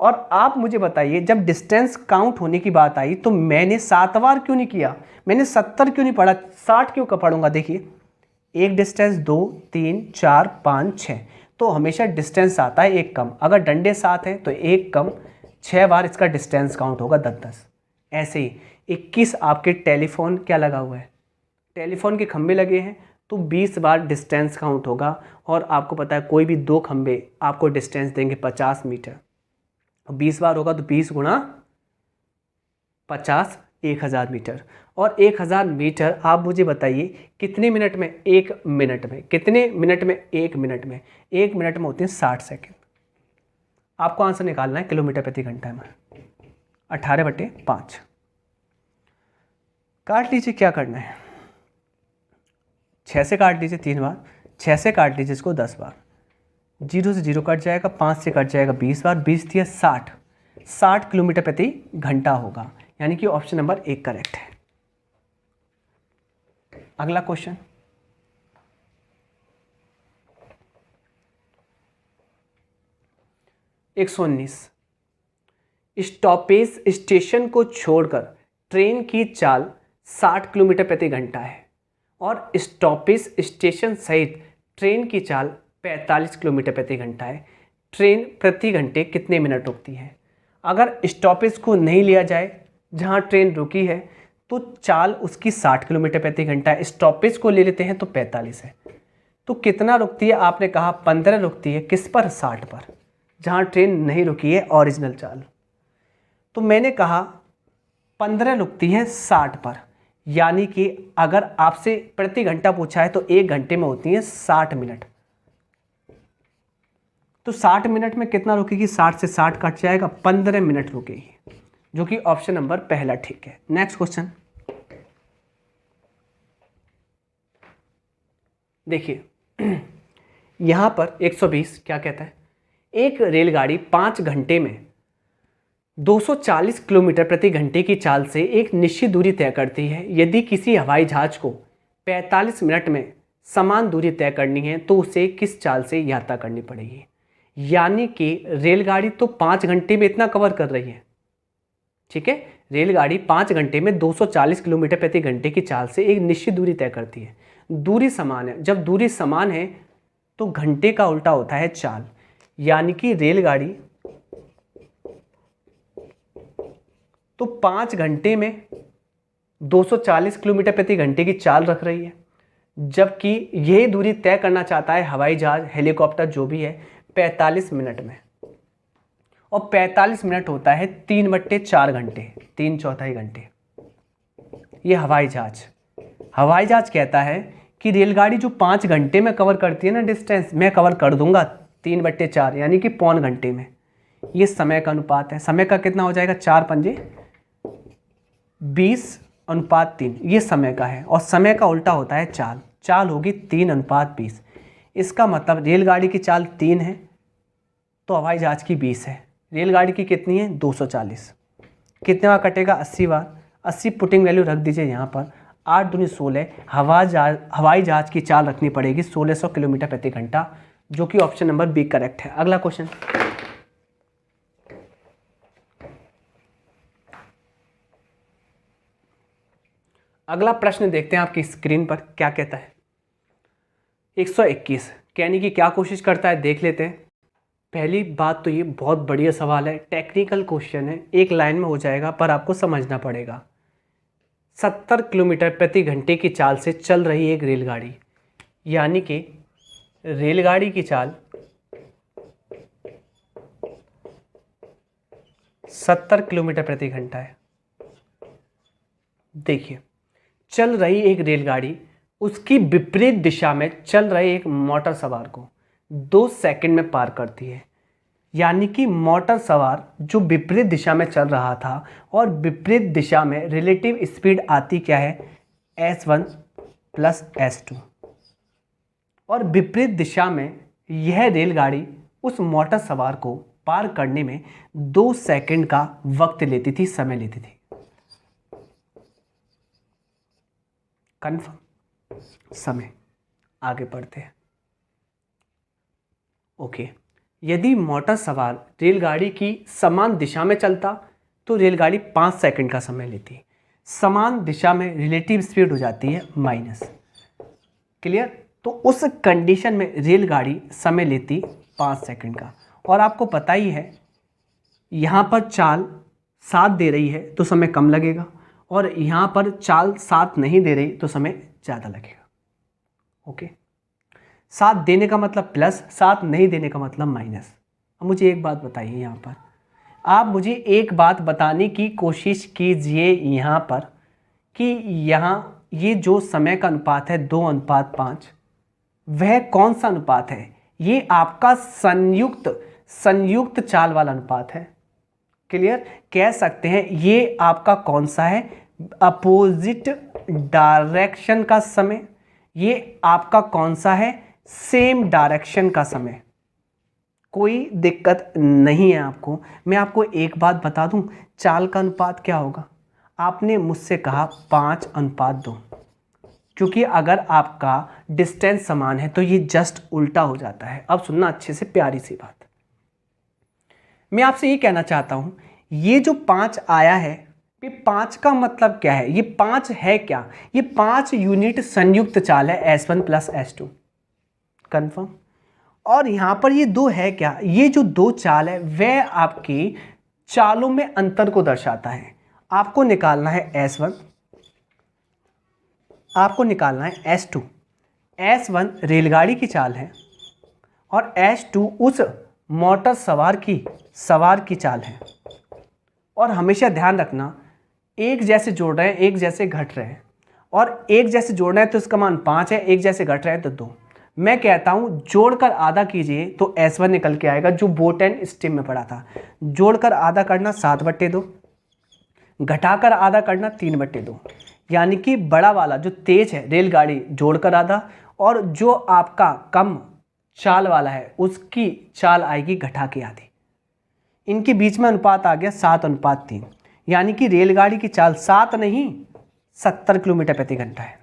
और आप मुझे बताइए, जब डिस्टेंस काउंट होने की बात आई तो मैंने 7 बार क्यों नहीं किया? मैंने 70 क्यों नहीं पढ़ा, 60 क्यों पढ़ूंगा? देखिए, एक डिस्टेंस 2 3 4 5 6, तो हमेशा डिस्टेंस आता है एक कम। अगर डंडे 7 हैं तो एक कम, 6 बार इसका डिस्टेंस काउंट होगा 10-10। ऐसे ही 21 आपके टेलीफोन क्या लगा हुआ है, टेलीफोन के खंभे लगे हैं, तो 20 बार डिस्टेंस काउंट होगा। और आपको पता है कोई भी 2 खंभे आपको डिस्टेंस देंगे 50 मीटर, 20 बार होगा तो 20 गुणा 50 1000 मीटर। और 1000 मीटर आप मुझे बताइए कितने मिनट में? 1 मिनट में। कितने मिनट में? 1 मिनट में। 1 मिनट में होते हैं 60 सेकेंड। आपको आंसर निकालना है किलोमीटर प्रति घंटा में, 18/5। काट लीजिए, क्या करना है, 6 से काट लीजिए 3 बार, 6 से काट लीजिए इसको 10 बार, 0 से 0 कट जाएगा, 5 से कट जाएगा 20 बार, 20 दिया 60 किलोमीटर प्रति घंटा होगा। यानी कि ऑप्शन नंबर 1 करेक्ट है। अगला क्वेश्चन, स्टॉपेज स्टेशन को छोड़कर ट्रेन की चाल 60 किलोमीटर प्रति घंटा है और स्टॉपेज स्टेशन सहित ट्रेन की चाल 45 किलोमीटर प्रति घंटा है। ट्रेन प्रति घंटे कितने मिनट रुकती है? अगर स्टॉपेज को नहीं लिया जाए, जहां ट्रेन रुकी है, तो चाल उसकी 60 किलोमीटर प्रति घंटा है। स्टॉपेज को ले लेते हैं तो 45 है। तो कितना रुकती है? आपने कहा 15 रुकती है। किस पर? 60 पर, जहां ट्रेन नहीं रुकी है, ओरिजिनल चाल। तो मैंने कहा 15 रुकती है 60 पर, यानी कि अगर आपसे प्रति घंटा पूछा है तो 1 घंटे में होती है 60 मिनट। तो 60 मिनट में कितना रुकेगी? 60 से 60 कट जाएगा, 15 मिनट रुकेगी, जो कि ऑप्शन नंबर पहला ठीक है। नेक्स्ट क्वेश्चन देखिए, यहां पर 120 क्या कहता है? एक रेलगाड़ी 5 घंटे में 240 किलोमीटर प्रति घंटे की चाल से एक निश्चित दूरी तय करती है। यदि किसी हवाई जहाज को 45 मिनट में समान दूरी तय करनी है तो उसे किस चाल से यात्रा करनी पड़ेगी? यानी कि रेलगाड़ी तो 5 घंटे में इतना कवर कर रही है, ठीक है। रेलगाड़ी 5 घंटे में 240 किलोमीटर प्रति घंटे की चाल से एक निश्चित दूरी तय करती है। दूरी समान है, जब दूरी समान है तो घंटे का उल्टा होता है चाल, यानी कि रेलगाड़ी तो 5 घंटे में 240 किलोमीटर प्रति घंटे की चाल रख रही है, जबकि यही दूरी तय करना चाहता है हवाई जहाज, हेलीकॉप्टर जो भी है 45 मिनट में। और 45 मिनट होता है 3/4 घंटे, 3/4 घंटे। ये हवाई जहाज कहता है कि रेलगाड़ी जो 5 घंटे में कवर करती है ना डिस्टेंस, मैं कवर कर दूंगा 3/4 यानी कि पौन घंटे में। ये समय का अनुपात है। समय का कितना हो जाएगा, 4 पंजे 20:3, ये समय का है। और समय का उल्टा होता है चाल, चाल होगी 3:20। इसका मतलब रेलगाड़ी की चाल 3 है तो हवाई जहाज की 20 है। रेलगाड़ी की कितनी है, 240। कितने बार कटेगा, 80 बार। 80 पुटिंग वैल्यू रख दीजिए यहाँ पर, 8 दूनी 16। हवाई जहाज की चाल रखनी पड़ेगी 1600 किलोमीटर प्रति घंटा, जो कि ऑप्शन नंबर बी करेक्ट है। अगला क्वेश्चन, अगला प्रश्न देखते हैं आपकी स्क्रीन पर क्या कहता है। 121 कहने की क्या कोशिश करता है, देख लेते हैं। पहली बात तो ये बहुत बढ़िया सवाल है, टेक्निकल क्वेश्चन है, एक लाइन में हो जाएगा पर आपको समझना पड़ेगा। 70 किलोमीटर प्रति घंटे की चाल से चल रही एक रेलगाड़ी, यानी कि रेलगाड़ी की चाल 70 किलोमीटर प्रति घंटा है। देखिए, चल रही एक रेलगाड़ी उसकी विपरीत दिशा में चल रहे एक मोटर सवार को 2 सेकंड में पार करती है। यानी कि मोटर सवार जो विपरीत दिशा में चल रहा था और विपरीत दिशा में रिलेटिव स्पीड आती क्या है, s1 प्लस s2। और विपरीत दिशा में यह रेलगाड़ी उस मोटर सवार को पार करने में 2 सेकंड का वक्त लेती थी, समय लेती थी। कन्फर्म, समय। आगे बढ़ते हैं। ओके, यदि मोटर सवार रेलगाड़ी की समान दिशा में चलता तो रेलगाड़ी 5 सेकंड का समय लेती। समान दिशा में रिलेटिव स्पीड हो जाती है माइनस। क्लियर? तो उस कंडीशन में रेलगाड़ी समय लेती 5 सेकंड का। और आपको पता ही है यहाँ पर चाल 7 दे रही है तो समय कम लगेगा, और यहाँ पर चाल 7 नहीं दे रही तो समय ज़्यादा लगेगा। ओके, 7 देने का मतलब प्लस, 7 नहीं देने का मतलब माइनस। अब मुझे एक बात बताइए, यहाँ पर आप मुझे एक बात बताने की कोशिश कीजिए यहाँ पर कि यहाँ ये जो समय का अनुपात है 2:5, वह कौन सा अनुपात है? ये आपका संयुक्त चाल वाला अनुपात है। क्लियर? कह सकते हैं ये आपका कौन सा है, अपोजिट डायरेक्शन का समय। ये आपका कौन सा है, सेम डायरेक्शन का समय। कोई दिक्कत नहीं है आपको। मैं आपको एक बात बता दूं, चाल का अनुपात क्या होगा। आपने मुझसे कहा 5:2, क्योंकि अगर आपका डिस्टेंस समान है तो ये जस्ट उल्टा हो जाता है। अब सुनना अच्छे से, प्यारी सी बात। मैं आपसे ये कहना चाहता हूं, ये जो 5 आया है, ये 5 का मतलब क्या है? ये 5 है क्या? ये 5 यूनिट संयुक्त चाल है, s1 प्लस s2। कन्फर्म? और यहाँ पर ये 2 है क्या? ये जो 2 चाल है वह आपकी चालों में अंतर को दर्शाता है। आपको निकालना है s1, आपको निकालना है s2। s1 रेलगाड़ी की चाल है और s2 उस मोटर सवार की चाल है। और हमेशा ध्यान रखना, एक जैसे जोड़ रहे हैं, एक जैसे घट रहे हैं। और एक जैसे जोड़ना है तो इसका मान 5 है, एक जैसे घट रहे हैं तो 2। मैं कहता हूं जोड़कर आधा कीजिए तो s1 निकल के आएगा, जो बोट एंड स्टीम में पड़ा था। जोड़कर आधा करना 7/2, घटाकर आधा करना 3/2। यानी कि बड़ा वाला जो तेज है रेलगाड़ी जोड़कर आधा, और जो आपका कम चाल वाला है उसकी चाल आएगी घटा के आधी। इनके बीच में अनुपात आ गया 7:3। यानी कि रेलगाड़ी की चाल 7 नहीं 70 किलोमीटर प्रति घंटा है।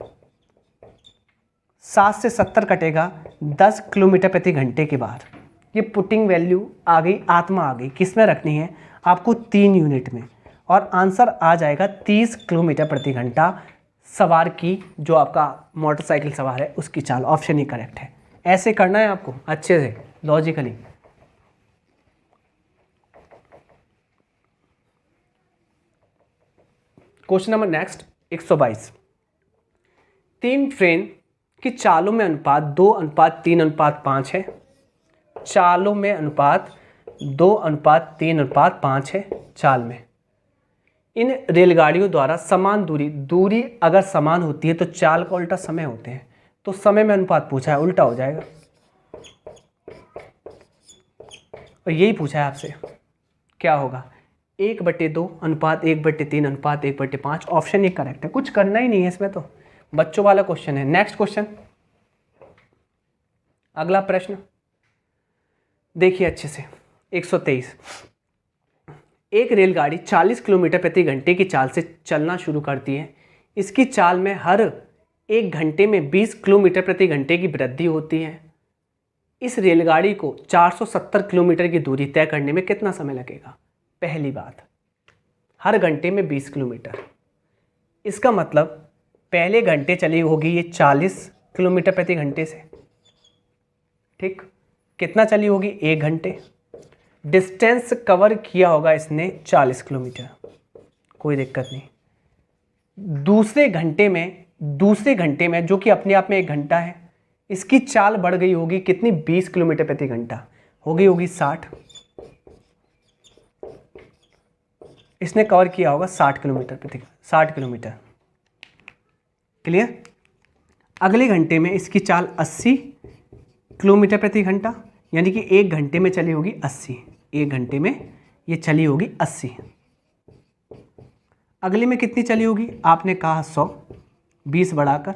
7 से 70 कटेगा 10 किलोमीटर प्रति घंटे के बाद। ये पुटिंग वैल्यू आ गई, आत्मा आ गई। किस में रखनी है आपको? 3 यूनिट में। और आंसर आ जाएगा 30 किलोमीटर प्रति घंटा सवार की, जो आपका मोटरसाइकिल सवार है उसकी चाल। ऑप्शन ही करेक्ट है। ऐसे करना है आपको अच्छे से logically. Question number next 122। 3 train की चालों में अनुपात 2:3:5 है। चालों में अनुपात 2:3:5 है चाल में। इन रेलगाड़ियों द्वारा समान दूरी अगर समान होती है तो चाल का उल्टा समय होते हैं। तो समय में अनुपात पूछा है, उल्टा हो जाएगा। और यही पूछा है आपसे, क्या होगा? 1/2:1/3:1/5। ऑप्शन ही करेक्ट है, कुछ करना ही नहीं है इसमें, तो बच्चों वाला क्वेश्चन है। नेक्स्ट क्वेश्चन, अगला प्रश्न देखिए अच्छे से। 123। एक रेलगाड़ी 40 किलोमीटर प्रति घंटे की चाल से चलना शुरू करती है। इसकी चाल में हर 1 घंटे में 20 किलोमीटर प्रति घंटे की वृद्धि होती है। इस रेलगाड़ी को 470 किलोमीटर की दूरी तय करने में कितना समय लगेगा? पहली बात, हर घंटे में 20 किलोमीटर, इसका मतलब पहले घंटे चली होगी ये 40 किलोमीटर प्रति घंटे से, ठीक। कितना चली होगी? 1 घंटे। डिस्टेंस कवर किया होगा इसने 40 किलोमीटर, कोई दिक्कत नहीं। दूसरे घंटे में जो कि अपने आप में 1 घंटा है, इसकी चाल बढ़ गई होगी कितनी? 20 किलोमीटर प्रति घंटा, होगी 60। इसने कवर किया होगा 60 किलोमीटर। क्लियर? अगले घंटे में इसकी चाल 80 किलोमीटर प्रति घंटा, यानी कि 1 घंटे में चली होगी 80। 1 घंटे में ये चली होगी 80। अगले में कितनी चली होगी? आपने कहा 100, 20 बढ़ाकर।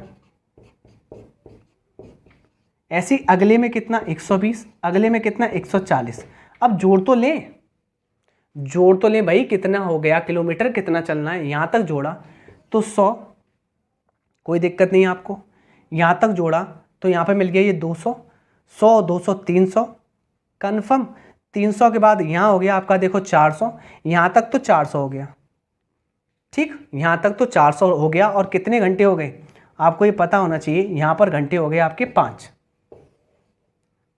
ऐसी अगले में कितना? 120। अगले में कितना? 140। अब जोड़ तो लें भाई, कितना हो गया किलोमीटर, कितना चलना है। यहाँ तक जोड़ा तो 100, कोई दिक्कत नहीं है आपको। यहाँ तक जोड़ा तो यहाँ पे मिल गया ये 200, 100, 200, 300 कन्फर्म। 300 के बाद यहाँ हो गया आपका देखो 400, यहाँ तक तो 400 हो गया, ठीक। यहाँ तक तो 400 हो गया। और कितने घंटे हो गए आपको ये पता होना चाहिए। यहाँ पर घंटे हो गए आपके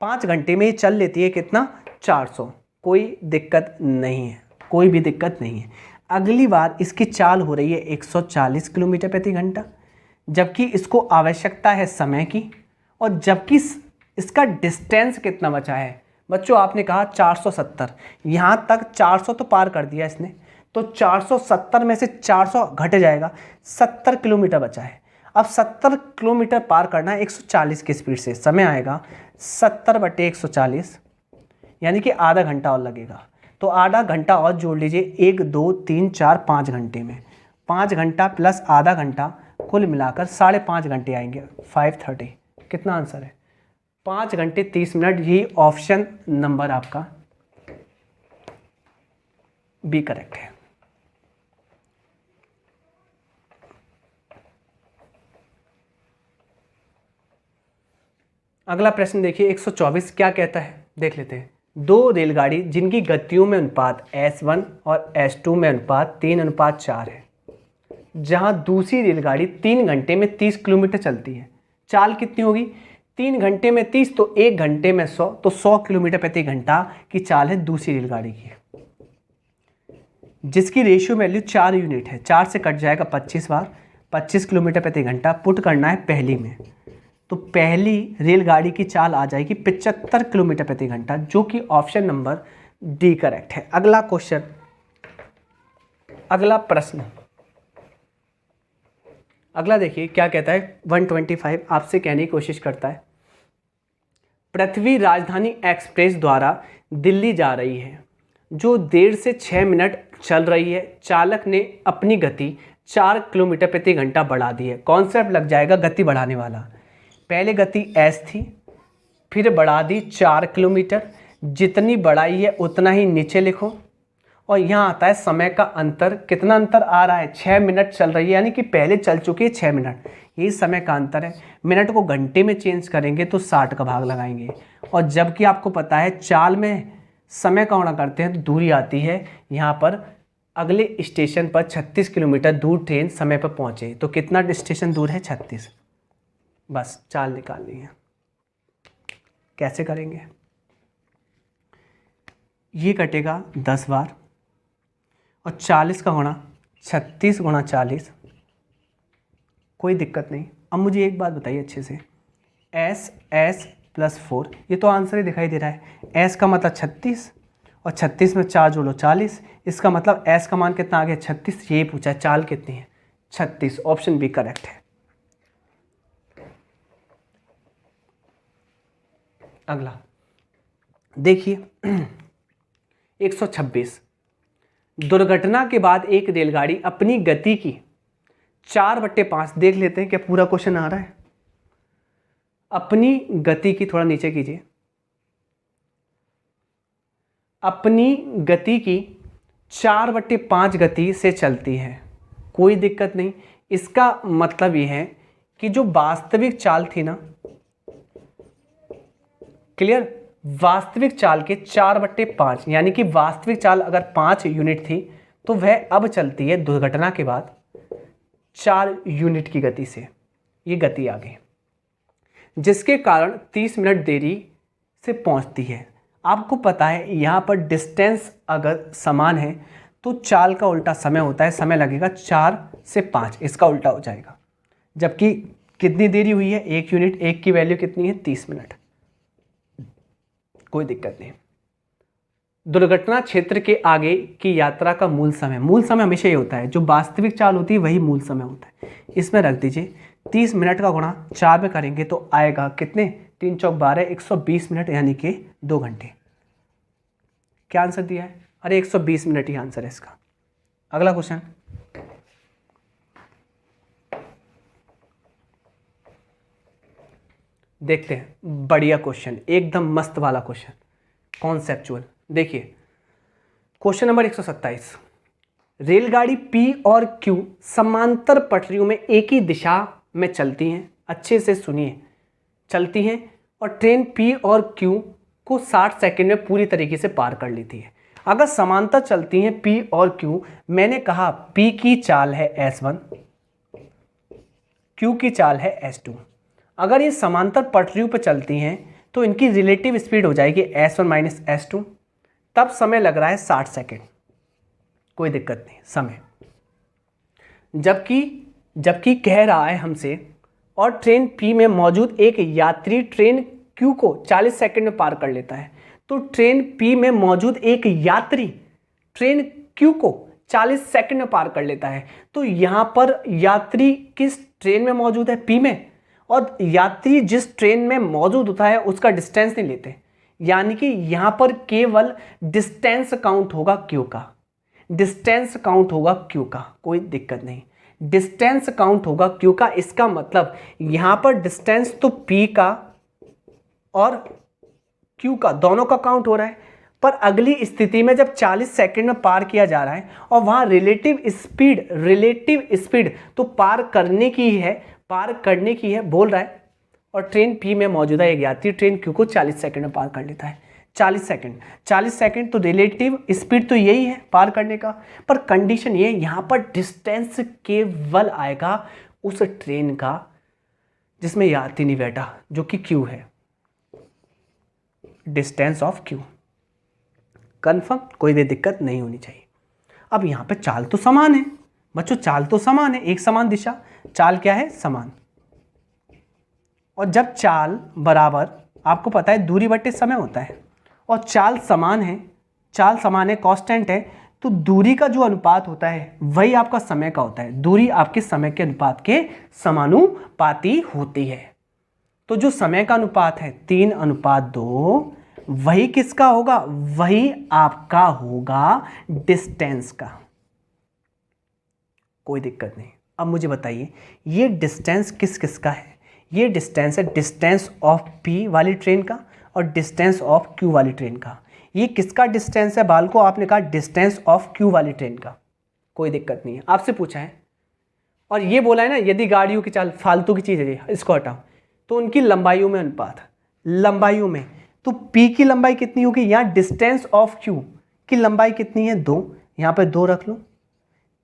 5 घंटे में ये चल लेती है कितना? 400। कोई दिक्कत नहीं है, कोई भी दिक्कत नहीं है। अगली बार इसकी चाल हो रही है 140 किलोमीटर प्रति घंटा, जबकि इसको आवश्यकता है समय की, और जबकि इसका डिस्टेंस कितना बचा है बच्चों? आपने कहा 470। यहाँ तक 400 तो पार कर दिया इसने, तो 470 में से 400 घट जाएगा, 70 किलोमीटर बचा है। अब 70 किलोमीटर पार करना है 140 की स्पीड से। समय आएगा 70/140, यानी कि आधा घंटा और लगेगा। तो आधा घंटा और जोड़ लीजिए, 1, 2, 3, 4, 5 घंटे में 5 घंटा प्लस आधा घंटा, कुल मिलाकर 5.5 घंटे आएंगे। 5:30 कितना आंसर है? 5 घंटे 30 मिनट। यही ऑप्शन नंबर आपका बी करेक्ट है। अगला प्रश्न देखिए 124 क्या कहता है, देख लेते हैं। 2 रेलगाड़ी जिनकी गतियों में अनुपात S1 और S2 में अनुपात 3:4 है, जहां दूसरी रेलगाड़ी 3 घंटे में 30 किलोमीटर चलती है। चाल कितनी होगी? 3 घंटे में 30 तो 1 घंटे में 100, तो 100 किलोमीटर प्रति घंटा की चाल है दूसरी रेलगाड़ी की, जिसकी रेशियो वैल्यू 4 यूनिट है। 4 से कट जाएगा 25 बार, 25 किलोमीटर प्रति घंटा पुट करना है पहली में। तो पहली रेलगाड़ी की चाल आ जाएगी 75 किलोमीटर प्रति घंटा, जो कि ऑप्शन नंबर डी करेक्ट है। अगला क्वेश्चन, अगला प्रश्न, अगला देखिए क्या कहता है। 125 आपसे कहने की कोशिश करता है, पृथ्वी राजधानी एक्सप्रेस द्वारा दिल्ली जा रही है, जो 1.5 से 6 मिनट चल रही है। चालक ने अपनी गति 4 किलोमीटर प्रति घंटा बढ़ा दी है। कॉन्सेप्ट लग जाएगा गति बढ़ाने वाला। पहले गति S थी, फिर बढ़ा दी 4 किलोमीटर। जितनी बढ़ाई है उतना ही नीचे लिखो। और यहाँ आता है समय का अंतर। कितना अंतर आ रहा है? 6 मिनट चल रही है, यानी कि पहले चल चुकी है 6 मिनट। यही समय का अंतर है। मिनट को घंटे में चेंज करेंगे तो 60 का भाग लगाएंगे। और जबकि आपको पता है चाल में समय का होना करते हैं तो दूरी आती है यहाँ पर अगले स्टेशन पर 36 किलोमीटर दूर ट्रेन समय पर पहुंचे, तो कितना स्टेशन दूर है? 36। बस चाल निकालनी है। कैसे करेंगे? ये कटेगा 10 बार और 40 का गुणा 36 गुणा 40, कोई दिक्कत नहीं। अब मुझे एक बात बताइए अच्छे से, एस प्लस 4, ये तो आंसर ही दिखाई दे रहा है। एस का मतलब 36 और 36 में 4 जोड़ो 40, इसका मतलब एस का मान कितना आ गया? 36। ये पूछा है चाल कितनी है? 36। ऑप्शन बी करेक्ट है। अगला देखिए 126, दुर्घटना के बाद एक रेलगाड़ी अपनी गति की 4/5, देख लेते हैं क्या पूरा क्वेश्चन आ रहा है। अपनी गति की, थोड़ा नीचे कीजिए, अपनी गति की 4/5 गति से चलती है, कोई दिक्कत नहीं। इसका मतलब ये है कि जो वास्तविक चाल थी ना, क्लियर, वास्तविक चाल के 4/5, यानी कि वास्तविक चाल अगर 5 यूनिट थी तो वह अब चलती है दुर्घटना के बाद 4 यूनिट की गति से। ये गति आ गई, जिसके कारण 30 मिनट देरी से पहुंचती है। आपको पता है यहाँ पर डिस्टेंस अगर समान है तो चाल का उल्टा समय होता है, समय लगेगा 4 से 5, इसका उल्टा हो जाएगा। जबकि कितनी देरी हुई है? 1 यूनिट, 1 की वैल्यू कितनी है? 30 मिनट, कोई दिक्कत नहीं। दुर्घटना क्षेत्र के आगे की यात्रा का मूल समय हमेशा ये होता है, जो वास्तविक चाल होती है वही मूल समय होता है। इसमें रख दीजिए 30 मिनट का गुणा 4 में करेंगे तो आएगा कितने? 3 चौक 12, 120 मिनट, यानी कि 2 घंटे। क्या आंसर दिया है? अरे 120 मिनट ही आंसर है इसका। अगला क्वेश्चन देखते हैं, बढ़िया क्वेश्चन, एकदम मस्त वाला क्वेश्चन, कॉन्सेप्चुअल। देखिए क्वेश्चन नंबर 127, रेलगाड़ी P और Q समांतर पटरियों में एक ही दिशा में चलती हैं, अच्छे से सुनिए, चलती हैं, और ट्रेन P और Q को 60 सेकंड में पूरी तरीके से पार कर लेती है। अगर समांतर चलती हैं P और Q, मैंने कहा P की चाल है S1, Q की चाल है S2। अगर ये समांतर पटरियों पर चलती हैं तो इनकी रिलेटिव स्पीड हो जाएगी S1 माइनस S2, तब समय लग रहा है 60 सेकेंड, कोई दिक्कत नहीं समय। जबकि कह रहा है हमसे, और ट्रेन P में मौजूद एक यात्री ट्रेन Q को 40 सेकेंड में पार कर लेता है, तो ट्रेन P में मौजूद एक यात्री ट्रेन Q को 40 सेकेंड में पार कर लेता है। तो यहाँ पर यात्री किस ट्रेन में मौजूद है? P में, और यात्री जिस ट्रेन में मौजूद होता है उसका डिस्टेंस नहीं लेते, यानी कि यहाँ पर केवल डिस्टेंस काउंट होगा Q का, डिस्टेंस काउंट होगा Q का, कोई दिक्कत नहीं, डिस्टेंस काउंट होगा Q का। इसका मतलब यहाँ पर डिस्टेंस तो P का और Q का दोनों का काउंट हो रहा है, पर अगली स्थिति में जब 40 सेकंड में पार किया जा रहा है और वहाँ रिलेटिव स्पीड तो पार करने की है बोल रहा है, और ट्रेन P में मौजूदा एक यात्री ट्रेन Q को 40 सेकंड में पार कर लेता है। 40 सेकंड तो रिलेटिव स्पीड तो यही है पार करने का, पर कंडीशन ये, यहाँ पर डिस्टेंस केवल आएगा उस ट्रेन का जिसमें यात्री नहीं बैठा, जो कि Q है, डिस्टेंस ऑफ Q। कंफर्म, कोई भी दिक्कत नहीं होनी चाहिए। अब यहाँ पे चाल तो समान है बच्चों, चाल तो समान है, एक समान दिशा, चाल क्या है? समान। और जब चाल बराबर, आपको पता है दूरी बटे समय होता है, और चाल समान है, कांस्टेंट है, तो दूरी का जो अनुपात होता है वही आपका समय का होता है। दूरी आपके समय के अनुपात के समानुपाती होती है। तो जो समय का अनुपात है 3:2, वही किसका होगा? वही आपका होगा डिस्टेंस का, कोई दिक्कत नहीं। अब मुझे बताइए ये डिस्टेंस किस किस का है? ये डिस्टेंस है डिस्टेंस ऑफ P वाली ट्रेन का और डिस्टेंस ऑफ Q वाली ट्रेन का। ये किसका डिस्टेंस है बाल को? आपने कहा डिस्टेंस ऑफ Q वाली ट्रेन का, कोई दिक्कत नहीं है, आपसे पूछा है। और ये बोला है ना, यदि गाड़ियों की चाल, फालतू की चीज़ है, इसको हटाओ, तो उनकी लंबाइयों में अनुपात, लंबाइयों में, तो P की लंबाई कितनी होगी? यहाँ डिस्टेंस ऑफ Q की लंबाई कितनी है? 2, यहाँ पे 2 रख लूँ,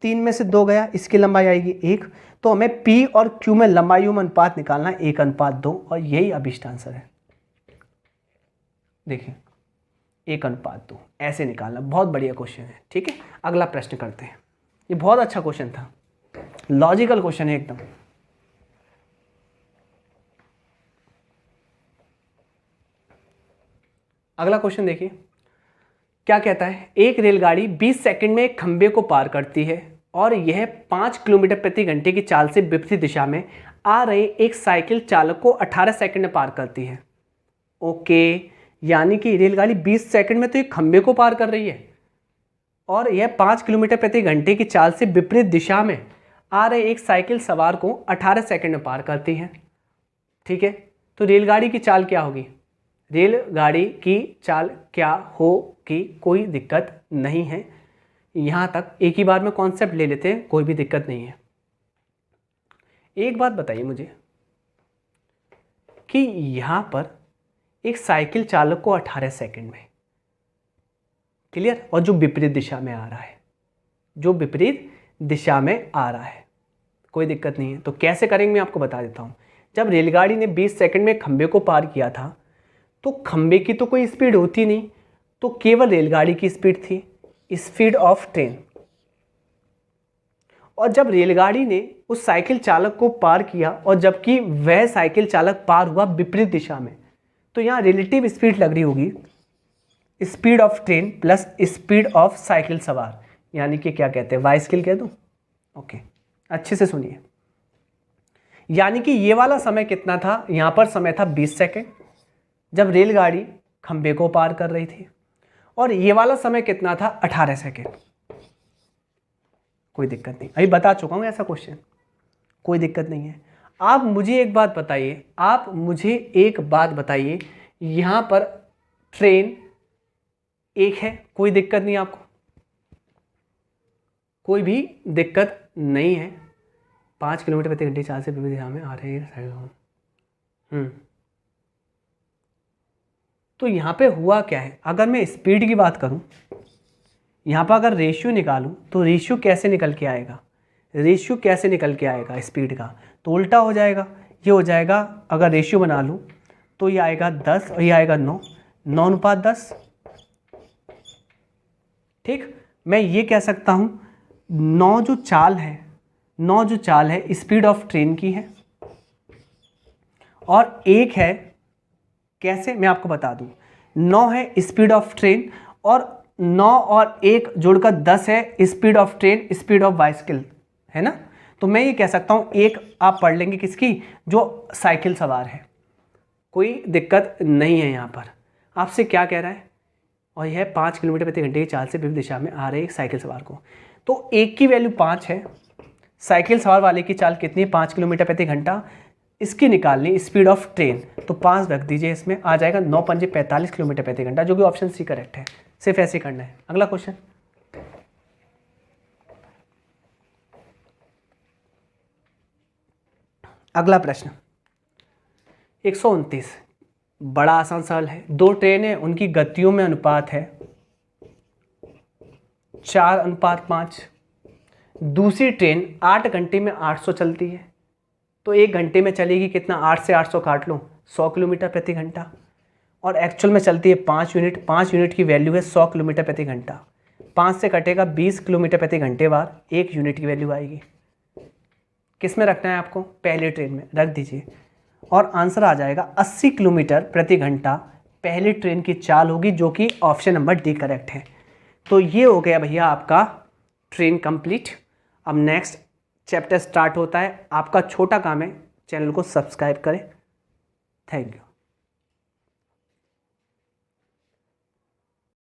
3 में से 2 गया, इसकी लंबाई आएगी 1। तो हमें P और Q में लंबाइयों में अनुपात निकालना है 1:2, और यही अभिष्ट आंसर है। देखिए 1:2 ऐसे निकालना, बहुत बढ़िया क्वेश्चन है। ठीक है, अगला प्रश्न करते हैं। ये बहुत अच्छा क्वेश्चन था, लॉजिकल क्वेश्चन है एकदम। अगला क्वेश्चन देखिए क्या कहता है। एक रेलगाड़ी 20 सेकंड में एक खंबे को पार करती है और यह 5 किलोमीटर प्रति घंटे की चाल से विपरीत दिशा में आ रहे एक साइकिल चालक को 18 सेकंड में पार करती है। ओके, यानी कि रेलगाड़ी 20 सेकंड में तो एक खंबे को पार कर रही है और यह 5 किलोमीटर प्रति घंटे की चाल से विपरीत दिशा में आ रहे एक साइकिल सवार को 18 सेकंड में पार करती है। ठीक है, तो रेलगाड़ी की चाल क्या होगी? रेलगाड़ी की चाल क्या होगी? कोई दिक्कत नहीं है, यहाँ तक एक ही बार में कॉन्सेप्ट ले लेते हैं, कोई भी दिक्कत नहीं है। एक बात बताइए मुझे कि यहाँ पर एक साइकिल चालक को 18 सेकंड में, क्लियर, और जो विपरीत दिशा में आ रहा है, जो विपरीत दिशा में आ रहा है, कोई दिक्कत नहीं है। तो कैसे करेंगे मैं आपको बता देता हूँ। जब रेलगाड़ी ने 20 सेकंड में खंबे को पार किया था तो खंबे की तो कोई स्पीड होती नहीं, तो केवल रेलगाड़ी की स्पीड थी, स्पीड ऑफ ट्रेन। और जब रेलगाड़ी ने उस साइकिल चालक को पार किया और जबकि वह साइकिल चालक पार हुआ विपरीत दिशा में, तो यहाँ रिलेटिव स्पीड लग रही होगी speed of train plus speed of cycle सवार, यानी कि क्या कहते हैं, वाई स्केल कह दूँ। ओके, अच्छे से सुनिए। यानी कि ये वाला समय कितना था? यहाँ पर समय था 20 सेकेंड जब रेलगाड़ी खंबे को पार कर रही थी, और ये वाला समय कितना था? 18 सेकेंड। कोई दिक्कत नहीं, अभी बता चुका हूँ ऐसा क्वेश्चन, कोई दिक्कत नहीं है। आप मुझे एक बात बताइए, यहाँ पर ट्रेन एक है, कोई दिक्कत नहीं आपको? कोई भी दिक्कत नहीं है। 5 किलोमीटर प्रति घंटे चाल से विपरीत दिशा में आ रहे हैं। तो यहाँ पे हुआ क्या है? अगर मैं स्पीड की बात करूँ, यहाँ पर अगर रेशियो निकालूँ तो रेशियो कैसे निकल के आएगा? स्पीड का तो उल्टा हो जाएगा। ये हो जाएगा, अगर रेशियो बना लूँ तो ये आएगा 10 और ये आएगा 9:10। ठीक, मैं ये कह सकता हूँ 9 जो चाल है स्पीड ऑफ ट्रेन की है, और 1 है, कैसे मैं आपको बता दूं, 9 है स्पीड ऑफ ट्रेन और 9 और 1 जोड़कर 10 है speed of train, speed of bicycle, है ना। तो मैं ये कह सकता हूँ 1 आप पढ़ लेंगे किसकी? जो साइकिल सवार है, कोई दिक्कत नहीं है। यहाँ पर आपसे क्या कह रहा है? और यह 5 किलोमीटर प्रति घंटे की चाल से विपरीत दिशा में आ रहे एक साइकिल सवार को, तो 1 की वैल्यू 5 है, साइकिल सवार वाले की चाल कितनी है? 5 किलोमीटर प्रति घंटा। इसकी निकालनी स्पीड ऑफ ट्रेन, तो 5 रख दीजिए, इसमें आ जाएगा 9 × 5 = 45 किलोमीटर प्रति घंटा, जो कि ऑप्शन सी करेक्ट है। सिर्फ ऐसे करना है। अगला क्वेश्चन, अगला प्रश्न 129, बड़ा आसान सरल है। 2 ट्रेनें, उनकी गतियों में अनुपात है 4:5। दूसरी ट्रेन 8 घंटे में 800 चलती है, तो 1 घंटे में चलेगी कितना? 8 से 800 काट लो, 100 किलोमीटर प्रति घंटा, और एक्चुअल में चलती है 5 यूनिट। 5 यूनिट की वैल्यू है 100 किलोमीटर प्रति घंटा। 5 से कटेगा 20 किलोमीटर प्रति घंटे बार, 1 यूनिट की वैल्यू आएगी। किस में रखना है आपको? पहले ट्रेन में रख दीजिए, और आंसर आ जाएगा 80 किलोमीटर प्रति घंटा पहली ट्रेन की चाल होगी, जो कि ऑप्शन नंबर डी करेक्ट है। तो ये हो गया भैया आपका ट्रेन कंप्लीट। अब नेक्स्ट चैप्टर स्टार्ट होता है। आपका छोटा काम है, चैनल को सब्सक्राइब करें। Thank you.